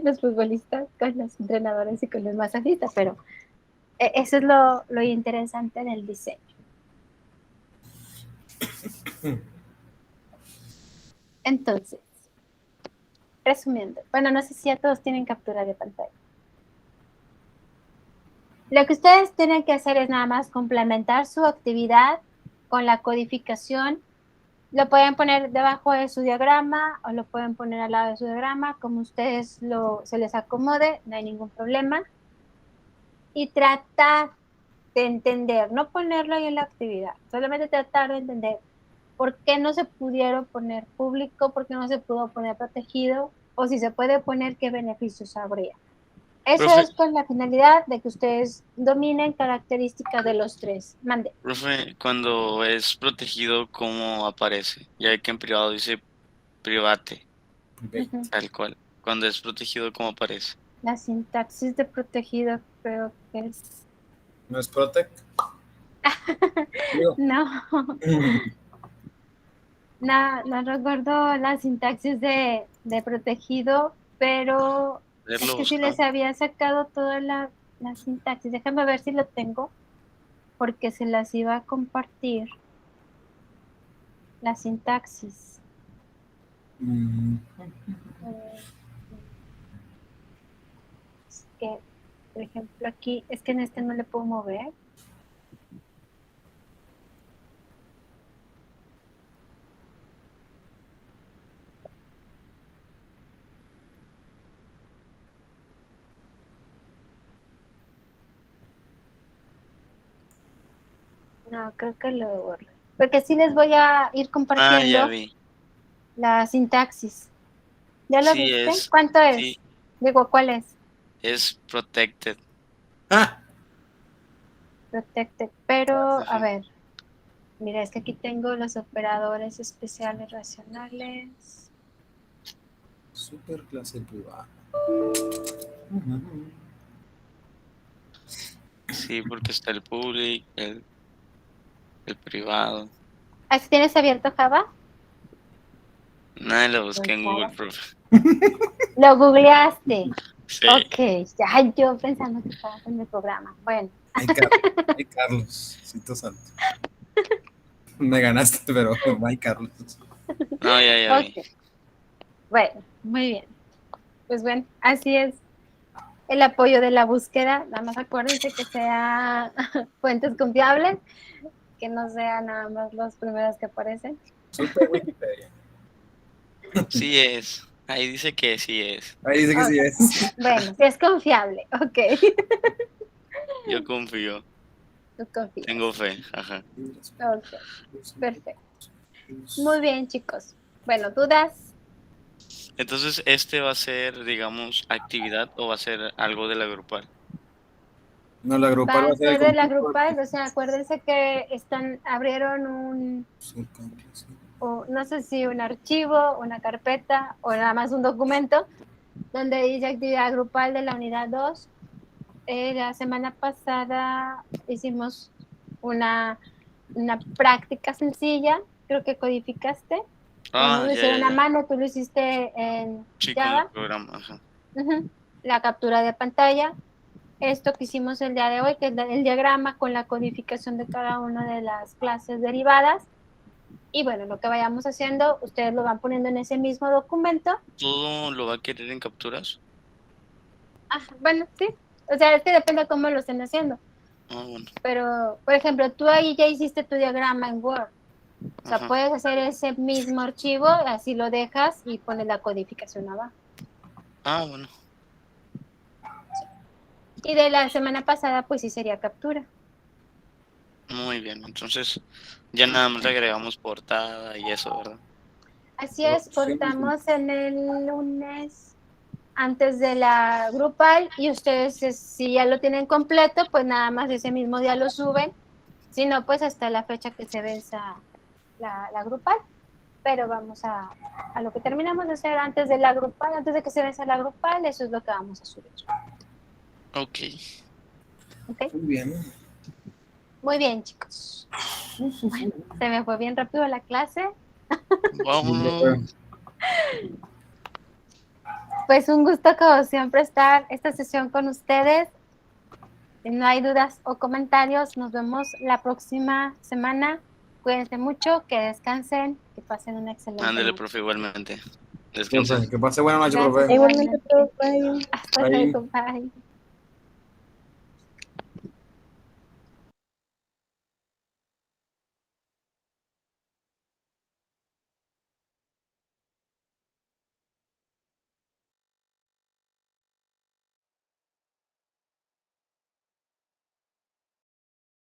Speaker 1: los futbolistas, con los entrenadores y con los masajistas, pero eso es lo interesante del diseño. Entonces, resumiendo, bueno, no sé si ya todos tienen captura de pantalla. Lo que ustedes tienen que hacer es nada más complementar su actividad con la codificación Lo pueden poner debajo de su diagrama o lo pueden poner al lado de su diagrama, como ustedes se les acomode, no hay ningún problema. Y tratar de entender, no ponerlo ahí en la actividad, solamente tratar de entender por qué no se pudieron poner público, por qué no se pudo poner protegido, o si se puede poner, qué beneficios habría. Eso
Speaker 4: Profe,
Speaker 1: es con la finalidad de que ustedes dominen características de los tres. Mande.
Speaker 4: profe, cuando es protegido, ¿cómo aparece? Ya que en privado dice private,
Speaker 2: Ok.
Speaker 1: Ujú.
Speaker 4: tal cual. Cuando es protegido, ¿cómo aparece?
Speaker 1: La sintaxis de protegido creo que es...
Speaker 2: ¿No es Protect? Digo.
Speaker 1: No, no recuerdo la sintaxis de protegido, pero es
Speaker 4: Verlo
Speaker 1: que sí
Speaker 4: buscado.
Speaker 1: les había sacado toda la sintaxis. Déjame ver si lo tengo, porque se las iba a compartir. La sintaxis. Eh, Es que, por ejemplo, aquí, es que en este no le puedo mover. No, creo que lo borro. Porque sí les voy a ir
Speaker 4: Ah, ya
Speaker 1: compartiendo
Speaker 4: vi.
Speaker 1: la sintaxis. ¿Ya lo
Speaker 4: Sí
Speaker 1: viste?
Speaker 4: es,
Speaker 1: ¿Cuánto es?
Speaker 4: sí,
Speaker 1: Digo, ¿cuál es?
Speaker 4: es protected.
Speaker 2: Ah,
Speaker 1: Protected. Pero, a
Speaker 4: Ajá.
Speaker 1: ver, mira, es que aquí tengo los operadores especiales racionales.
Speaker 2: super clase privada.
Speaker 4: Sí, porque está el public, el privado.
Speaker 1: ¿Así tienes abierto Java?
Speaker 4: Nada, lo busqué en Google,
Speaker 1: Java.
Speaker 4: profe.
Speaker 1: Lo googleaste.
Speaker 4: Sí.
Speaker 1: Ok, ya yo pensando que estabas en el programa. Bueno,
Speaker 2: Ay, Carlos, cito santo. Me ganaste, pero ay, Carlos.
Speaker 4: No, ya vi.
Speaker 1: ok. Bueno, muy bien. Pues bueno, así es el apoyo de la búsqueda. Nada más acuérdense que sea fuentes confiables, que no sean nada más los primeros que aparecen.
Speaker 2: Super Wikipedia.
Speaker 4: Sí es. Ahí dice que sí es.
Speaker 2: Ahí dice que sí
Speaker 1: Ok,
Speaker 2: es.
Speaker 1: bueno, si es confiable, ok.
Speaker 4: Yo confío.
Speaker 1: Tú confías.
Speaker 4: Tengo fe. Ajá.
Speaker 1: Ok, perfecto. Muy bien, chicos. Bueno, ¿dudas?
Speaker 4: Entonces, ¿este va a ser, digamos, actividad o va a ser algo de la grupal?
Speaker 2: No, la grupal
Speaker 1: Va
Speaker 2: va
Speaker 1: a
Speaker 2: a ser el
Speaker 1: ser de la
Speaker 2: concurso.
Speaker 1: grupal, o sea, acuérdense que abrieron un, o no sé si un archivo, una carpeta o nada más un documento donde dice actividad grupal de la unidad 2. La semana pasada hicimos una, una práctica sencilla, creo que codificaste. Unos
Speaker 4: Ah,
Speaker 1: lo hicieron a
Speaker 4: ya.
Speaker 1: mano, tú lo hiciste en
Speaker 4: Sí, con el
Speaker 1: Java.
Speaker 4: programa. Ajá.
Speaker 1: Ujú. La captura de pantalla. Esto que hicimos el día de hoy, que es el diagrama con la codificación de cada una de las clases derivadas. Y bueno, lo que vayamos haciendo, ustedes lo van poniendo en ese mismo documento.
Speaker 4: ¿Todo lo va a querer en capturas?
Speaker 1: Ah, bueno, sí. O sea, es que depende de cómo lo estén haciendo.
Speaker 4: Ah, bueno.
Speaker 1: Pero, por ejemplo, tú ahí ya hiciste tu diagrama en Word. O sea,
Speaker 4: Ajá.
Speaker 1: puedes hacer ese mismo archivo, así lo dejas y pones la codificación abajo.
Speaker 4: Ah, bueno.
Speaker 1: Y de la semana pasada, pues sí sería captura.
Speaker 4: Muy bien. Entonces, ya nada más le agregamos portada y eso, ¿verdad?
Speaker 1: Así es, cortamos en el lunes antes de la grupal y ustedes, si ya lo tienen completo, pues nada más ese mismo día lo suben. Si no, pues hasta la fecha que se venza la grupal. Pero vamos a lo que terminamos de hacer antes de la grupal, antes de que se venza la grupal, eso es lo que vamos a subir.
Speaker 4: Ok.
Speaker 1: ¿Ok?
Speaker 2: Muy bien.
Speaker 1: Muy bien, chicos. Bueno, se me fue bien rápido la clase.
Speaker 4: Vamos.
Speaker 1: Pues un gusto como siempre estar esta sesión con ustedes. Si no hay dudas o comentarios, nos vemos la próxima semana. Cuídense mucho, que descansen, que pasen una excelente
Speaker 4: Ándele,
Speaker 1: noche.
Speaker 4: profe, igualmente. Descanse.
Speaker 2: Profe, que pase buena noche,
Speaker 1: Gracias,
Speaker 2: profe.
Speaker 6: Igualmente,
Speaker 1: igualmente.
Speaker 6: profe.
Speaker 1: Hasta
Speaker 2: Ahí.
Speaker 1: luego, bye.